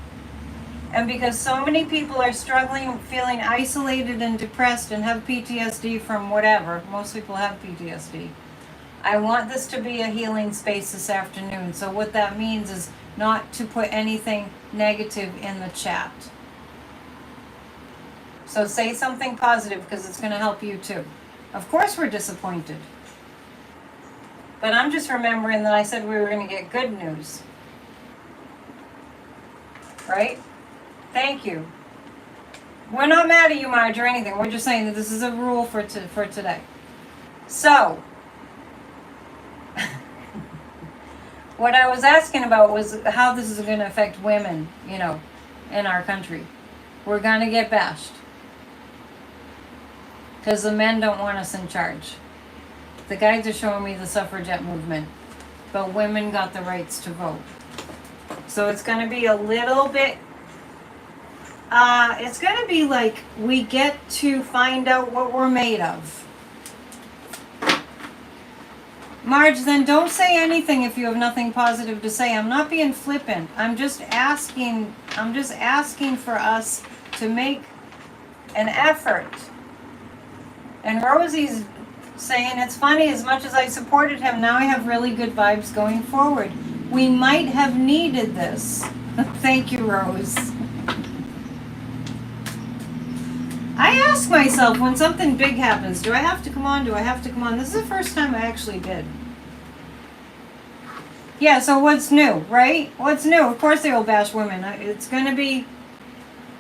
[SPEAKER 1] and because so many people are struggling, feeling isolated and depressed and have PTSD from whatever, most people have PTSD. I want this to be a healing space this afternoon. So what that means is not to put anything negative in the chat. So say something positive, because it's going to help you too. Of course we're disappointed. But I'm just remembering that I said we were going to get good news. Right? Thank you. We're not mad at you, Marge, or anything. We're just saying that this is a rule for today. So, what I was asking about was how this is going to affect women, in our country. We're going to get bashed. Because the men don't want us in charge. The guides are showing me the suffragette movement. But women got the rights to vote. So it's going to be a little bit... it's going to be like we get to find out what we're made of. Marge, then don't say anything if you have nothing positive to say. I'm not being flippant. I'm just asking for us to make an effort. And Rosie's saying, it's funny, as much as I supported him, now I have really good vibes going forward. We might have needed this. Thank you, Rose. I ask myself when something big happens, do I have to come on? Do I have to come on? This is the first time I actually did. Yeah, so what's new, right? What's new? Of course they will bash women. It's going to be,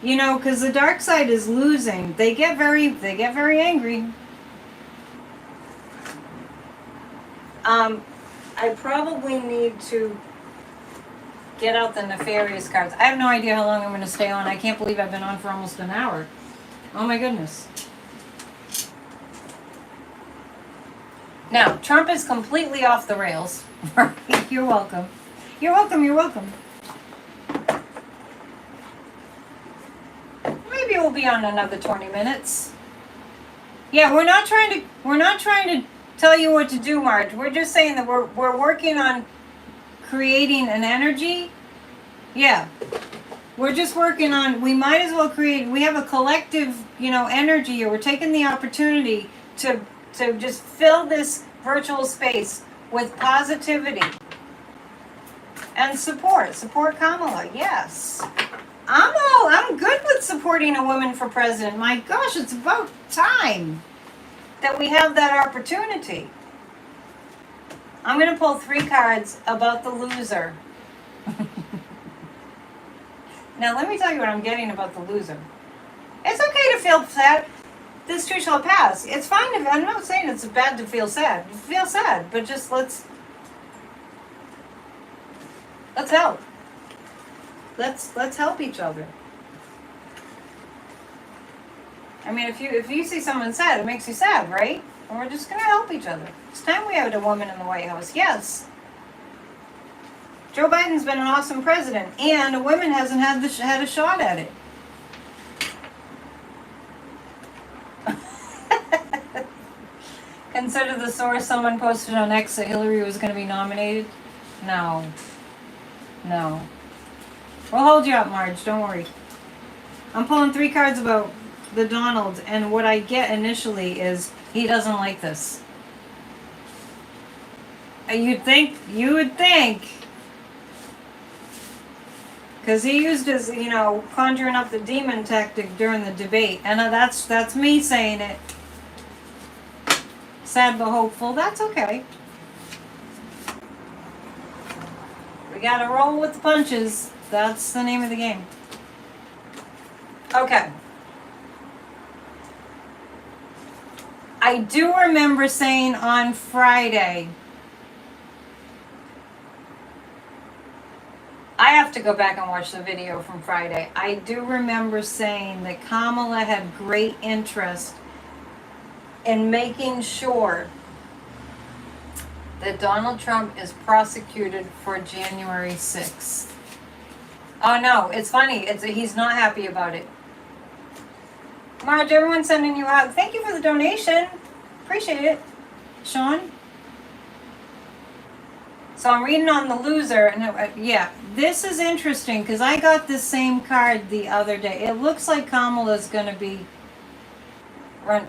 [SPEAKER 1] because the dark side is losing. They get very angry. I probably need to get out the nefarious cards. I have no idea how long I'm going to stay on. I can't believe I've been on for almost an hour. Oh my goodness. Now, Trump is completely off the rails. You're welcome. You're welcome, you're welcome. will be on another 20 minutes. Yeah, we're not trying to tell you what to do, Marge. We're just saying that we're working on creating an energy. Yeah. We're just working on, we might as well we have a collective, energy here. We're taking the opportunity to just fill this virtual space with positivity and support Kamala. Yes. I'm good with supporting a woman for president. My gosh, it's about time that we have that opportunity. I'm going to pull 3 cards about the loser. Now, let me tell you what I'm getting about the loser. It's okay to feel sad. This too shall pass. It's fine if, I'm not saying it's bad to feel sad. Feel sad, but just let's help. Let's help each other. I mean, if you see someone sad, it makes you sad, right? And we're just gonna help each other. It's time we had a woman in the White House. Yes. Joe Biden's been an awesome president, and a woman hasn't had a shot at it. Consider the source. Someone posted on X that Hillary was going to be nominated. No. We'll hold you up, Marge. Don't worry. I'm pulling 3 cards about the Donald, and what I get initially is he doesn't like this. You would think. Because he used his, conjuring up the demon tactic during the debate. And that's me saying it. Sad but hopeful. That's okay. We gotta roll with the punches. That's the name of the game. Okay. I do remember saying on Friday, I have to go back and watch the video from Friday. I do remember saying that Kamala had great interest in making sure that Donald Trump is prosecuted for January 6th. Oh no, it's funny. He's not happy about it. Marge, everyone's sending you out. Thank you for the donation. Appreciate it. Sean? So I'm reading on the loser, and yeah, this is interesting because I got this same card the other day. It looks like Kamala's going to be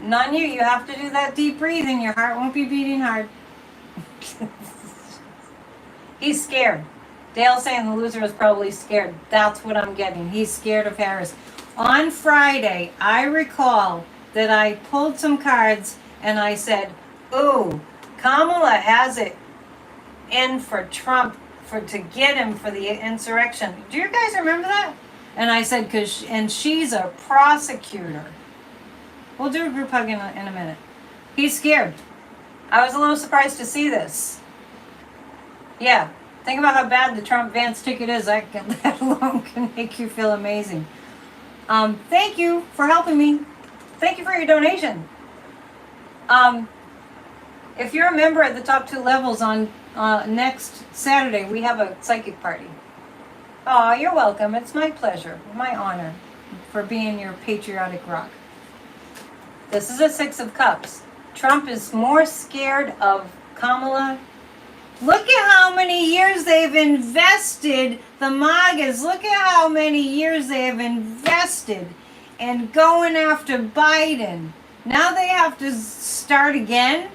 [SPEAKER 1] none you. You have to do that deep breathing. Your heart won't be beating hard. He's scared. Dale's saying the loser is probably scared. That's what I'm getting. He's scared of Harris. On Friday, I recall that I pulled some cards and I said, ooh, Kamala has it in for Trump to get him for the insurrection. Do you guys remember that? And I said, and she's a prosecutor. We'll do a group hug in a minute. He's scared. I was a little surprised to see this. Yeah. Think about how bad the Trump Vance ticket is. That alone can make you feel amazing. Thank you for helping me. Thank you for your donation. If you're a member at the top 2 levels on next Saturday, we have a psychic party. Oh, you're welcome. It's my pleasure, my honor for being your patriotic rock. This is a 6 of Cups. Trump is more scared of Kamala. Look at how many years they've invested, the MAGAs, look at how many years they have invested in going after Biden. Now they have to start again.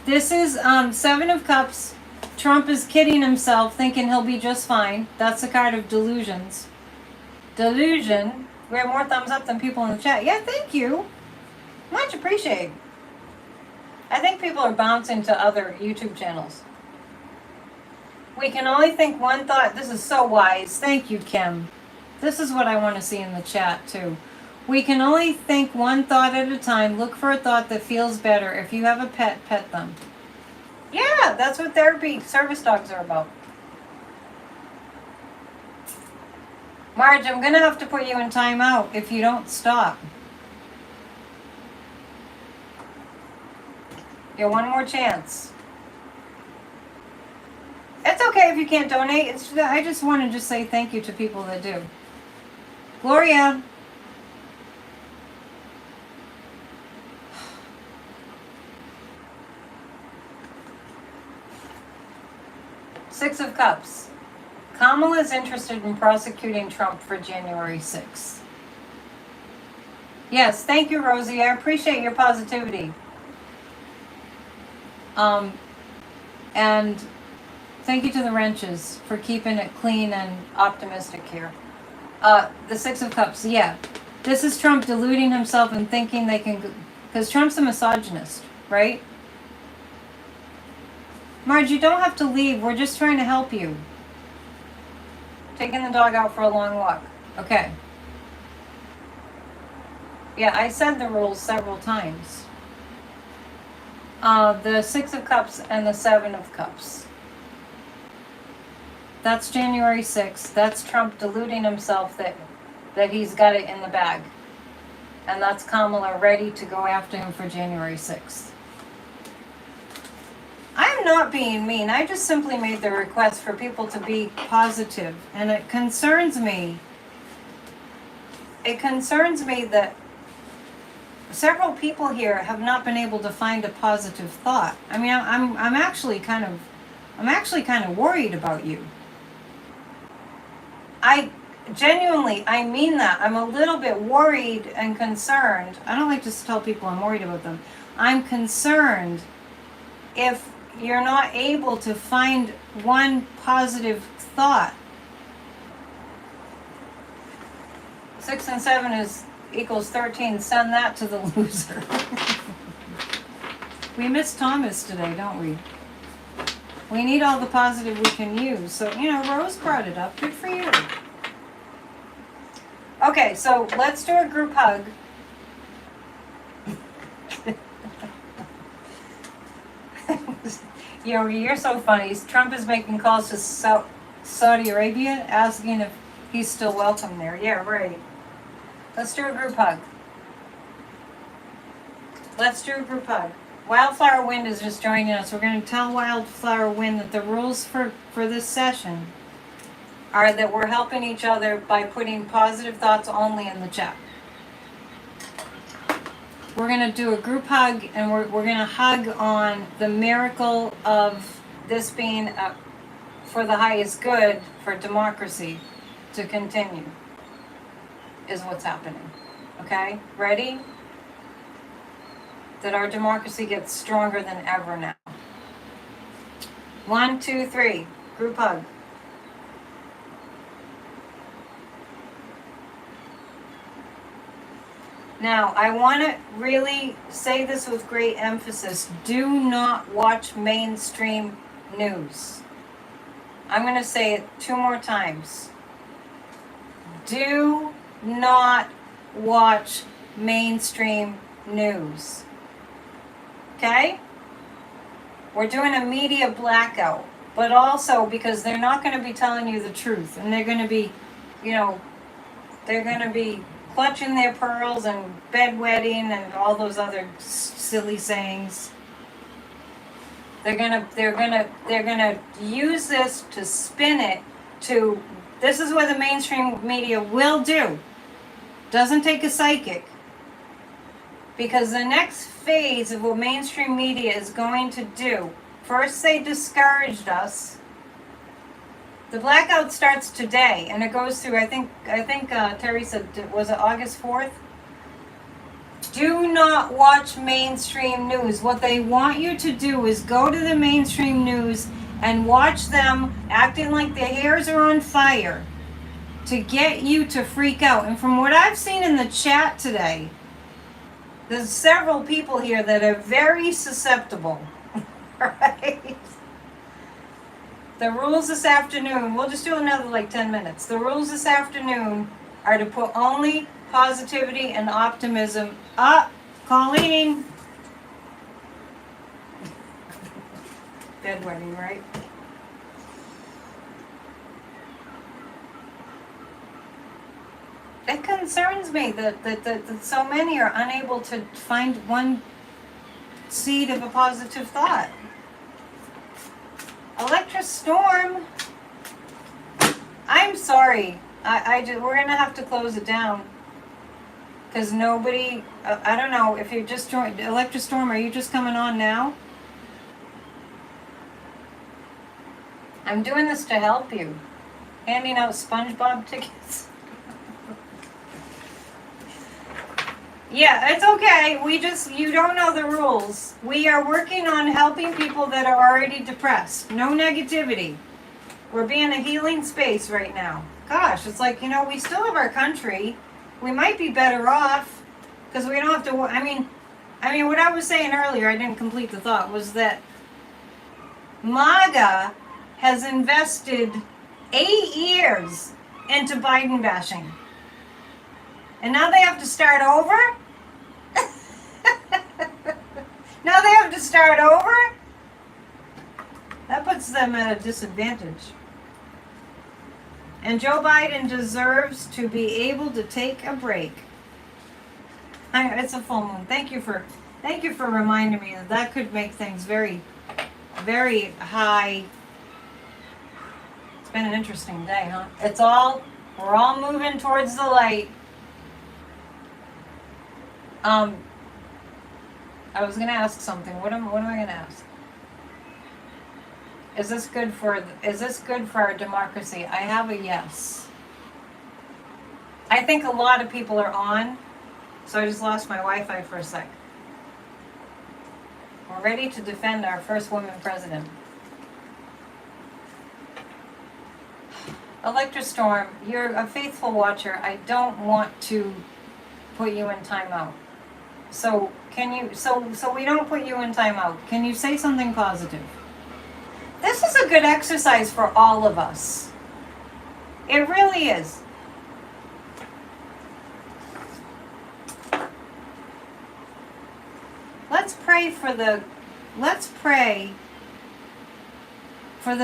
[SPEAKER 1] This is 7 of Cups. Trump is kidding himself, thinking he'll be just fine. That's a card of delusions. Delusion. We have more thumbs up than people in the chat. Yeah, thank you. Much appreciated. I think people are bouncing to other YouTube channels. We can only think one thought. This is so wise. Thank you, Kim. This is what I want to see in the chat, too. We can only think one thought at a time. Look for a thought that feels better. If you have a pet, pet them. Yeah, that's what therapy service dogs are about. Marge, I'm going to have to put you in timeout if you don't stop. You have one more chance. It's okay if you can't donate. I just want to say thank you to people that do. Gloria. Six of Cups. Kamala is interested in prosecuting Trump for January 6th. Yes, thank you, Rosie. I appreciate your positivity. And thank you to the wrenches for keeping it clean and optimistic here. The Six of Cups, yeah. This is Trump deluding himself and thinking they can, because Trump's a misogynist, right? Marge, you don't have to leave. We're just trying to help you. Taking the dog out for a long walk. Okay. Yeah, I said the rules several times. The Six of Cups and the Seven of Cups. That's January 6th. That's Trump deluding himself that he's got it in the bag. And that's Kamala ready to go after him for January 6th. I'm not being mean. I just simply made the request for people to be positive. And it concerns me. It concerns me that several people here have not been able to find a positive thought. I mean, I'm actually kind of worried about you. I genuinely, I mean that. I'm a little bit worried and concerned. I don't like to tell people I'm worried about them. I'm concerned if you're not able to find one positive thought. 6 and 7 equals 13. Send that to the loser. We miss Thomas today, don't we? We need all the positive we can use. So, Rose brought it up. Good for you. Okay, so let's do a group hug. You're so funny. Trump is making calls to Saudi Arabia, asking if he's still welcome there. Yeah, right. Let's do a group hug. Let's do a group hug. Wildflower Wind is just joining us. We're going to tell Wildflower Wind that the rules for this session are that we're helping each other by putting positive thoughts only in the chat. We're going to do a group hug, and we're going to hug on the miracle of this being for the highest good for democracy to continue is what's happening. Okay? Ready? That our democracy gets stronger than ever now. 1, 2, 3. Group hug. Now, I want to really say this with great emphasis. Do not watch mainstream news. I'm going to say it 2 more times. Do not watch mainstream news. Okay? We're doing a media blackout, but also because they're not going to be telling you the truth, and they're going to be, they're going to be clutching their pearls and bedwetting and all those other silly sayings. They're gonna use this to spin it to. This is what the mainstream media will do. Doesn't take a psychic. Because the next phase of what mainstream media is going to do, first they discouraged us. The blackout starts today, and it goes through, I think Terry said, was it August 4th? Do not watch mainstream news. What they want you to do is go to the mainstream news and watch them acting like their hairs are on fire to get you to freak out. And from what I've seen in the chat today, there's several people here that are very susceptible, right? The rules this afternoon, we'll just do another 10 minutes. The rules this afternoon are to put only positivity and optimism up. Colleen. Bedwetting, right? It concerns me that so many are unable to find one seed of a positive thought. Electra Storm. I'm sorry. We're gonna have to close it down because nobody. I don't know if you just joined. Electrostorm, are you just coming on now? I'm doing this to help you. Handing out SpongeBob tickets. Yeah, it's okay. You don't know the rules. We are working on helping people that are already depressed. No negativity. We're being a healing space right now. Gosh, it's like, we still have our country. We might be better off because we don't have to, I mean, what I was saying earlier, I didn't complete the thought, was that MAGA has invested 8 years into Biden bashing. And now they have to start over? Now they have to start over? That puts them at a disadvantage. And Joe Biden deserves to be able to take a break. It's a full moon. Thank you for reminding me that could make things very, very high. It's been an interesting day, huh? We're all moving towards the light. I was gonna ask something. What am I gonna ask? Is this good for our democracy? I have a yes. I think a lot of people are on, so I just lost my Wi-Fi for a sec. We're ready to defend our first woman president. Electrostorm, you're a faithful watcher. I don't want to put you in timeout. So so we don't put you in timeout. Can you say something positive? This is a good exercise for all of us. It really is. Let's pray for the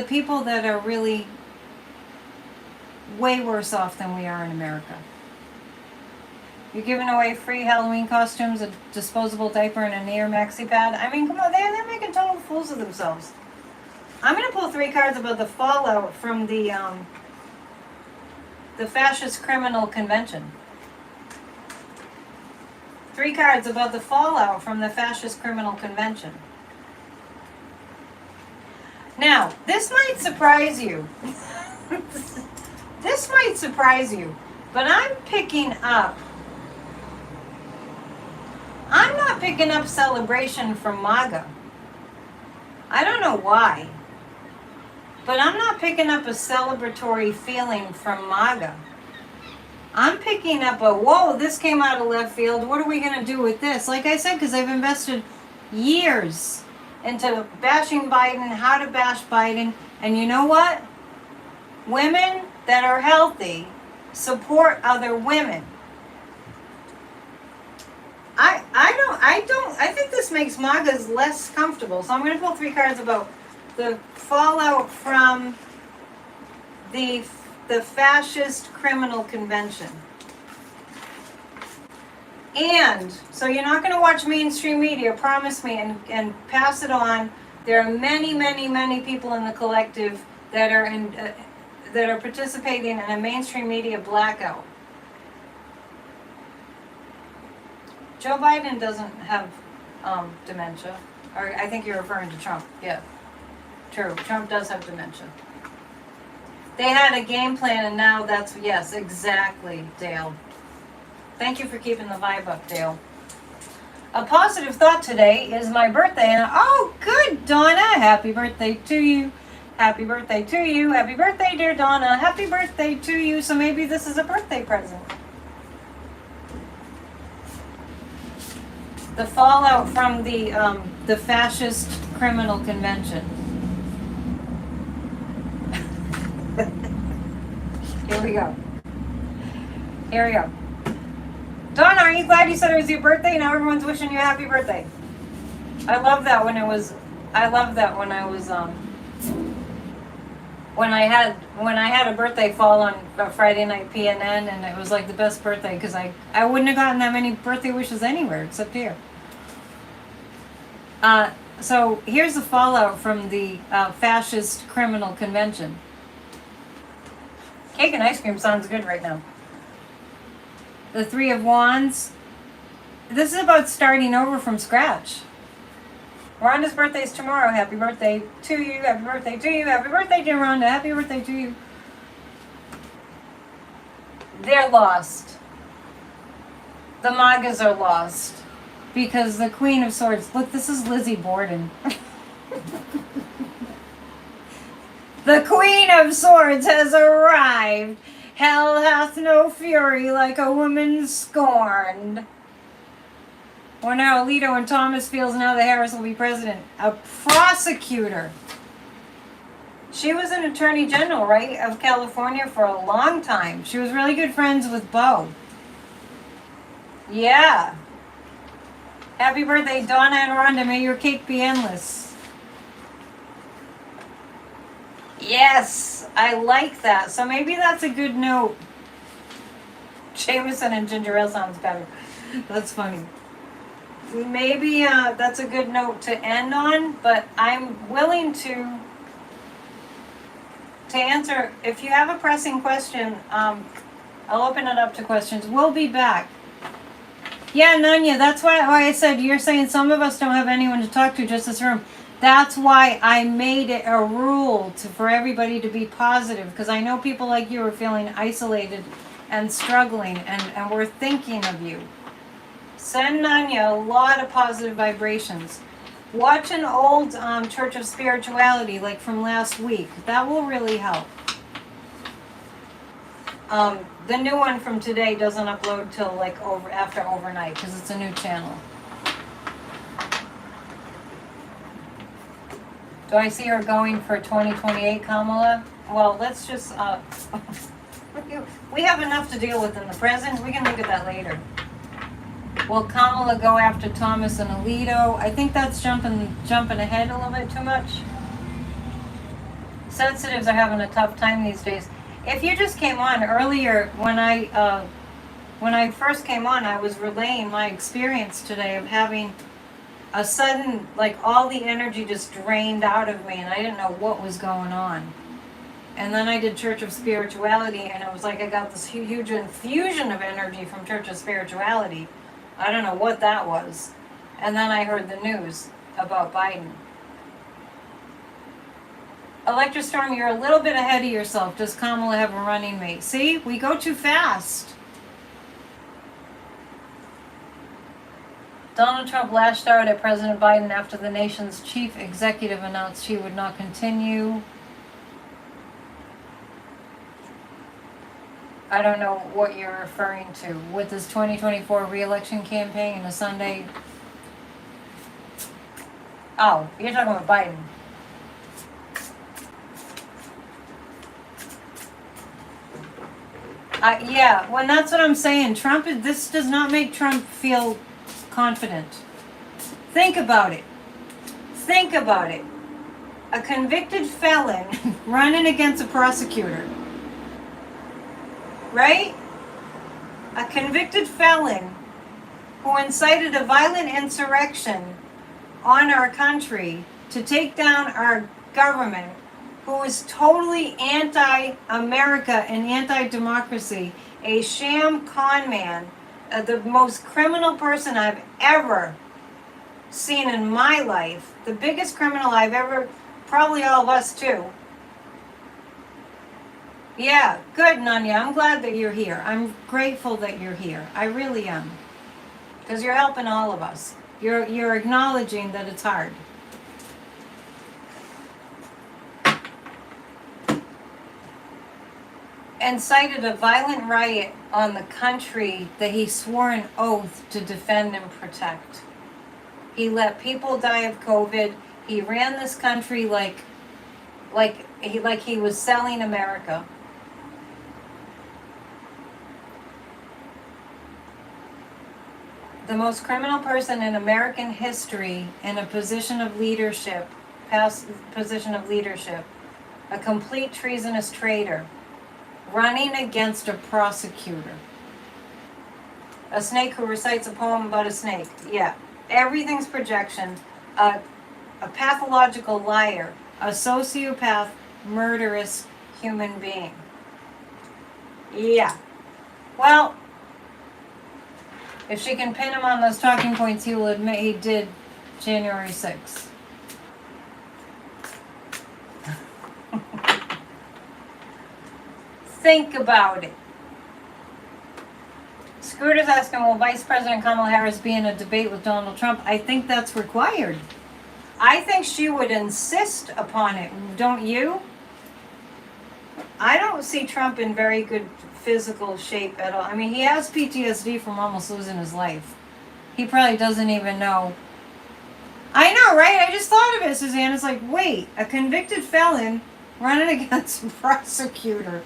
[SPEAKER 1] people that are really way worse off than we are in America. You're giving away free Halloween costumes, a disposable diaper, and a Near Maxi pad. I mean, come on, they're making total fools of themselves. I'm going to pull 3 cards about the fallout from the fascist criminal convention. 3 cards about the fallout from the fascist criminal convention. Now, this might surprise you. This might surprise you, but I'm not picking up celebration from MAGA. I don't know why, but I'm not picking up a celebratory feeling from MAGA. I'm picking up whoa, this came out of left field. What are we going to do with this? Like I said, because I've invested years into bashing Biden, how to bash Biden. And you know what? Women that are healthy support other women. I think this makes MAGAs less comfortable. So I'm going to pull 3 cards about the fallout from the fascist criminal convention. And so you're not going to watch mainstream media, promise me, and pass it on. There are many, many, many people in the collective that are participating in a mainstream media blackout. Joe Biden doesn't have dementia. Or I think you're referring to Trump. Yeah, true. Trump does have dementia. They had a game plan, and now yes, exactly, Dale. Thank you for keeping the vibe up, Dale. A positive thought today is my birthday, and oh, good, Donna. Happy birthday to you. Happy birthday to you. Happy birthday, dear Donna. Happy birthday to you. So maybe this is a birthday present. The fallout from the fascist criminal convention. Here we go. Here we go. Donna, are you glad you said it was your birthday? Now everyone's wishing you a happy birthday. I love that when I had a birthday fall on a Friday night PNN, and it was like the best birthday because I wouldn't have gotten that many birthday wishes anywhere except here. So here's the fallout from the fascist criminal convention. Cake and ice cream sounds good right now. The Three of Wands. This is about starting over from scratch. Rhonda's birthday is tomorrow. Happy birthday to you. Happy birthday to you. Happy birthday, dear Rhonda. Happy birthday to you. They're lost. The Magas are lost. Because the Queen of Swords. Look, this is Lizzie Borden. The Queen of Swords has arrived. Hell hath no fury like a woman scorned. Well, now Alito and Thomas feels now that Harris will be president. A prosecutor. She was an attorney general, right, of California for a long time. She was really good friends with Beau. Yeah. Happy birthday, Donna and Rhonda. May your cake be endless. Yes, I like that. So maybe that's a good note. Jameson and ginger ale sounds better. That's funny. Maybe that's a good note to end on, but I'm willing to answer. If you have a pressing question, I'll open it up to questions. We'll be back. Yeah, Nanya, that's why I said you're saying some of us don't have anyone to talk to, just this room. That's why I made it a rule for everybody to be positive, because I know people like you are feeling isolated and struggling, and we're thinking of you. Send Nanya a lot of positive vibrations. Watch an old Church of Spirituality, like from last week. That will really help. The new one from today doesn't upload till like after overnight, because it's a new channel. Do I see her going for 2028, Kamala? Well, let's just, we have enough to deal with in the present. We can look at that later. Will Kamala go after Thomas and Alito? I think that's jumping ahead a little bit too much. Sensitives are having a tough time these days. If you just came on earlier, when I first came on, I was relaying my experience today of having a sudden, like, all the energy just drained out of me, and I didn't know what was going on. And then I did Church of Spirituality, and it was like I got this huge infusion of energy from Church of Spirituality. I don't know what that was. And then I heard the news about Biden. Electrostorm, you're a little bit ahead of yourself. Does Kamala have a running mate? See, we go too fast. Donald Trump lashed out at President Biden after the nation's chief executive announced he would not continue. I don't know what you're referring to. With his 2024 re-election campaign on a Sunday. Oh, you're talking about Biden. Yeah, well, that's what I'm saying. This does not make Trump feel confident. Think about it. Think about it. A convicted felon running against a prosecutor. Right? A convicted felon who incited a violent insurrection on our country to take down our government, who is totally anti-America and anti-democracy, a sham con man, the most criminal person I've ever seen in my life, the biggest criminal I've ever, probably all of us too. Yeah, good, Nanya. I'm glad that you're here. I'm grateful that you're here. I really am. Because you're helping all of us. You're acknowledging that it's hard. Incited a violent riot on the country that he swore an oath to defend and protect. He let people die of COVID. He ran this country like he was selling America. The most criminal person in American history in a position of leadership, past position of leadership, a complete treasonous traitor, running against a prosecutor. A snake who recites a poem about a snake. Yeah, everything's projection. A pathological liar. A sociopath, murderous human being. Yeah. Well, if she can pin him on those talking points, he will admit he did January 6th. Think about it. Scooter's asking, will Vice President Kamala Harris be in a debate with Donald Trump? I think that's required. I think she would insist upon it, don't you? I don't see Trump in very good physical shape at all. I mean, he has PTSD from almost losing his life. He probably doesn't even know. I know, right? I just thought of it, Suzanne. It's like, wait, a convicted felon running against a prosecutor.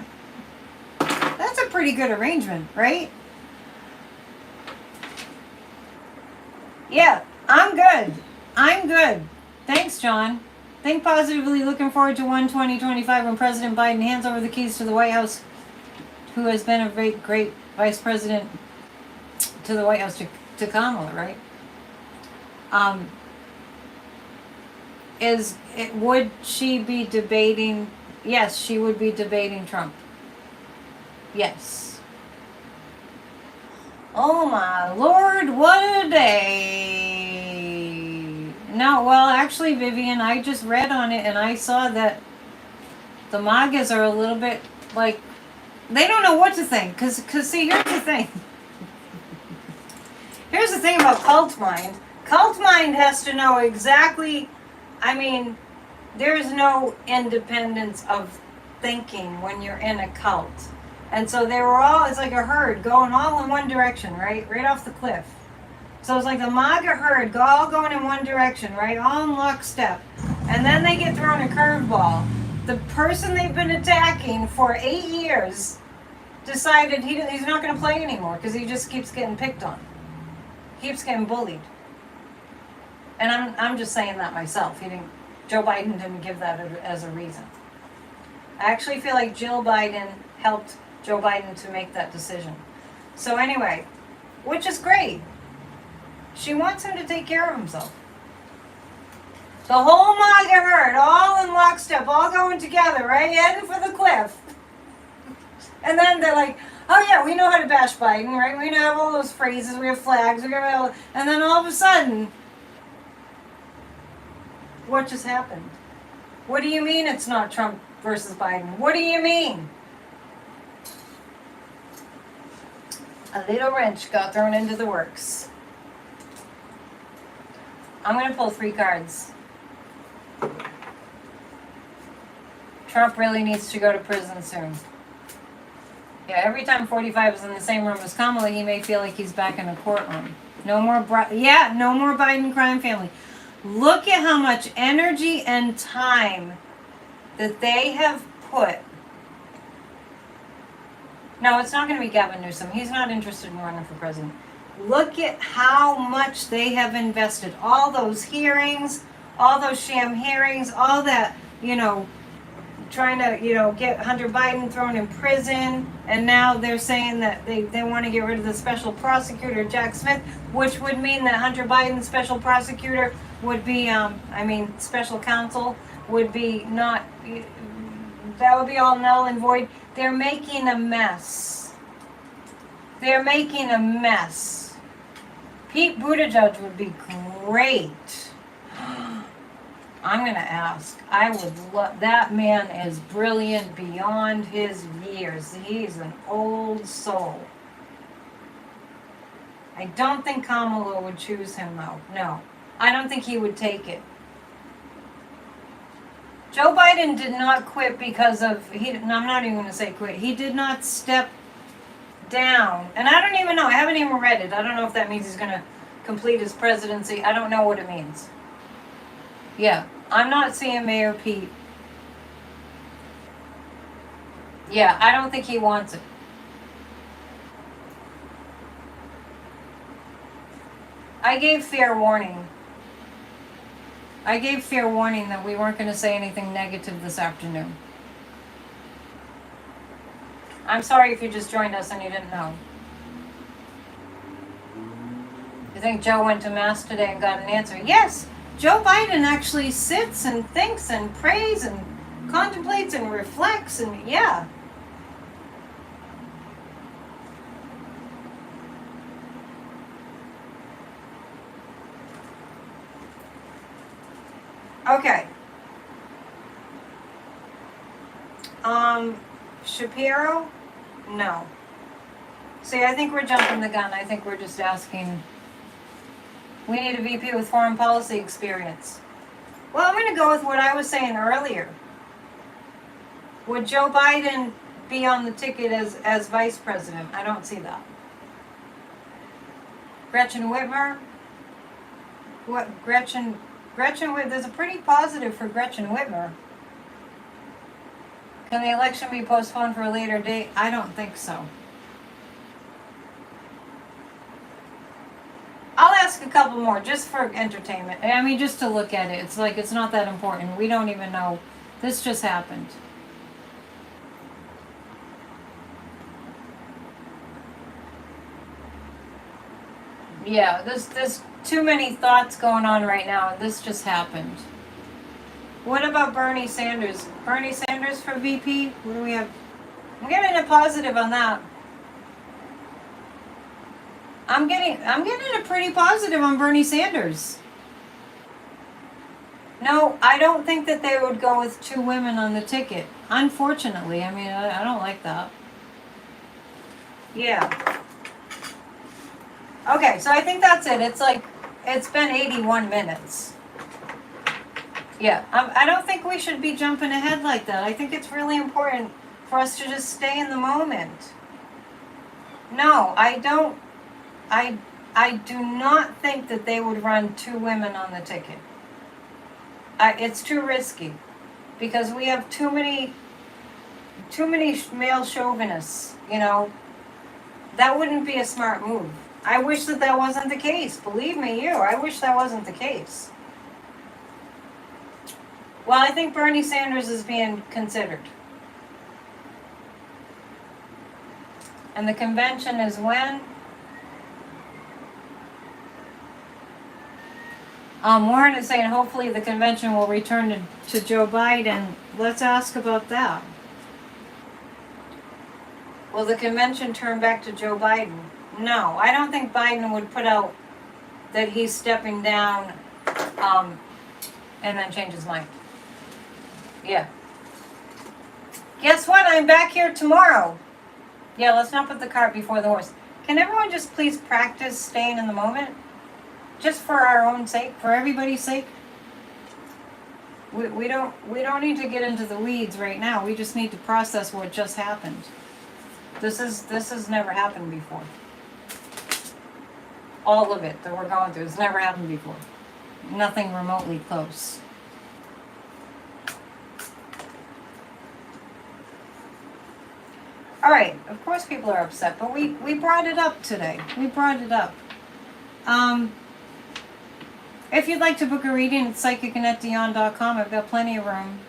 [SPEAKER 1] That's a pretty good arrangement, right? Yeah, I'm good. I'm good. Thanks, John. Think positively, looking forward to 1/20/25 when President Biden hands over the keys to the White House, who has been a great vice president to the White House, to Kamala, right? Would she be debating? Yes, she would be debating Trump. Yes. Oh my Lord, what a day. No, well, actually, Vivian, I just read on it and I saw that the MAGAs are a little bit like, they don't know what to think. Because see, here's the thing. Here's the thing about cult mind. Cult mind has to know exactly, I mean, there's no independence of thinking when you're in a cult. And so they were all, it's like a herd going all in one direction, right? Right off the cliff. So it's like the MAGA herd all going in one direction, right? All in lockstep. And then they get thrown a curveball. The person they've been attacking for 8 years decided he's not going to play anymore because he just keeps getting picked on. Keeps getting bullied. And I'm just saying that myself. Joe Biden didn't give that as a reason. I actually feel like Jill Biden helped Joe Biden to make that decision. So anyway, which is great. She wants him to take care of himself. The whole MAGA herd, all in lockstep, all going together, right? Heading for the cliff. And then they're like, oh yeah, we know how to bash Biden, right? We have all those phrases, we have flags, and then all of a sudden, what just happened? What do you mean it's not Trump versus Biden? What do you mean? A little wrench got thrown into the works. I'm going to pull 3 cards. Trump really needs to go to prison soon. Yeah, every time 45 is in the same room as Kamala, he may feel like he's back in a courtroom. No more Biden crime family. Look at how much energy and time that they have put. No, it's not going to be Gavin Newsom. He's not interested in running for president. Look at how much they have invested. All those hearings, all those sham hearings, all that, trying to, get Hunter Biden thrown in prison. And now they're saying that they want to get rid of the special prosecutor, Jack Smith, which would mean that Hunter Biden's special prosecutor would be, special counsel would be not, that would be all null and void. They're making a mess. They're making a mess. Pete Buttigieg would be great. I'm going to ask. I would love, that man is brilliant beyond his years. He's an old soul. I don't think Kamala would choose him though. No. I don't think he would take it. Joe Biden did not quit because of, I'm not even going to say quit. He did not step down. And I don't even know. I haven't even read it. I don't know if that means he's going to complete his presidency. I don't know what it means. Yeah. I'm not seeing Mayor Pete. Yeah, I don't think he wants it. I gave fair warning. I gave fair warning that we weren't going to say anything negative this afternoon. I'm sorry if you just joined us and you didn't know. You think Joe went to Mass today and got an answer? Yes, Joe Biden actually sits and thinks and prays and contemplates and reflects and yeah. Okay. Shapiro? No. See, I think we're jumping the gun. I think we're just asking. We need a VP with foreign policy experience. Well, I'm going to go with what I was saying earlier. Would Joe Biden be on the ticket as vice president? I don't see that. Gretchen Whitmer? What, Gretchen Whitmer, there's a pretty positive for Gretchen Whitmer. Can the election be postponed for a later date? I don't think so. I'll ask a couple more just for entertainment. I mean, just to look at it. It's like, it's not that important. We don't even know. This just happened. Yeah, there's too many thoughts going on right now. This just happened. What about Bernie Sanders? Bernie Sanders for VP? What do we have? I'm getting a positive on that. I'm getting a pretty positive on Bernie Sanders. No, I don't think that they would go with 2 women on the ticket. Unfortunately, I mean, I don't like that. Yeah. Okay, so I think that's it. It's like, it's been 81 minutes. Yeah, I don't think we should be jumping ahead like that. I think it's really important for us to just stay in the moment. No, I don't. I do not think that they would run 2 women on the ticket. It's too risky because we have too many male chauvinists. You know, that wouldn't be a smart move. I wish that wasn't the case. Believe me, I wish that wasn't the case. Well, I think Bernie Sanders is being considered. And the convention is when? Warren is saying hopefully the convention will return to Joe Biden. Let's ask about that. Will the convention turn back to Joe Biden? No, I don't think Biden would put out that he's stepping down and then change his mind. Yeah. Guess what? I'm back here tomorrow. Yeah, let's not put the cart before the horse. Can everyone just please practice staying in the moment? Just for our own sake, for everybody's sake. We don't need to get into the weeds right now. We just need to process what just happened. This has never happened before. All of it that we're going through has never happened before. Nothing remotely close. All right, of course people are upset, but we brought it up today. We brought it up. If you'd like to book a reading, it's psychicannetteDion.com. I've got plenty of room.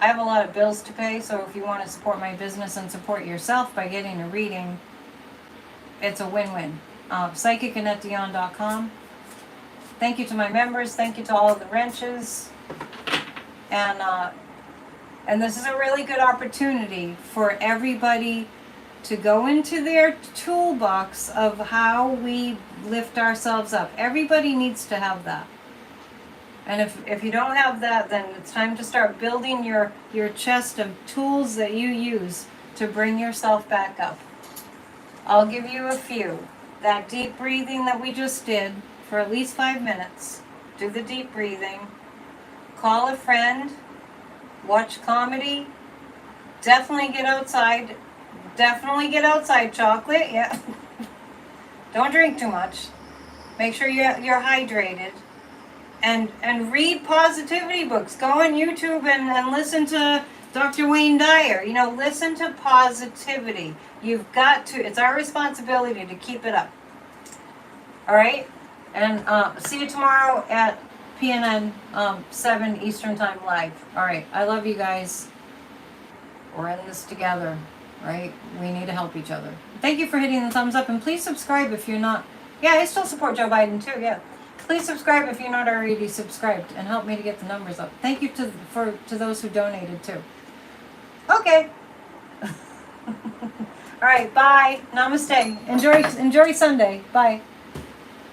[SPEAKER 1] I have a lot of bills to pay, so if you want to support my business and support yourself by getting a reading, it's a win-win. PsychicAnnetteDion.com. Thank you to my members. Thank you to all of the wrenches. And this is a really good opportunity for everybody to go into their toolbox of how we lift ourselves up. Everybody needs to have that. And if you don't have that, then it's time to start building your chest of tools that you use to bring yourself back up. I'll give you a few. That deep breathing that we just did for at least 5 minutes. Do the deep breathing. Call a friend. Watch comedy. Definitely get outside. Definitely get outside, chocolate. Yeah. Don't drink too much. Make sure you're hydrated. And read positivity books. Go on YouTube and listen to Dr. Wayne Dyer. You know, listen to positivity. You've got to. It's our responsibility to keep it up. All right? And see you tomorrow at PNN 7 Eastern Time live. All right. I love you guys. We're in this together. Right? We need to help each other. Thank you for hitting the thumbs up. And please subscribe if you're not. Yeah, I still support Joe Biden too. Yeah. Please subscribe if you're not already subscribed and help me to get the numbers up. Thank you to those who donated too. Okay. All right. Bye. Namaste. Enjoy Sunday. Bye.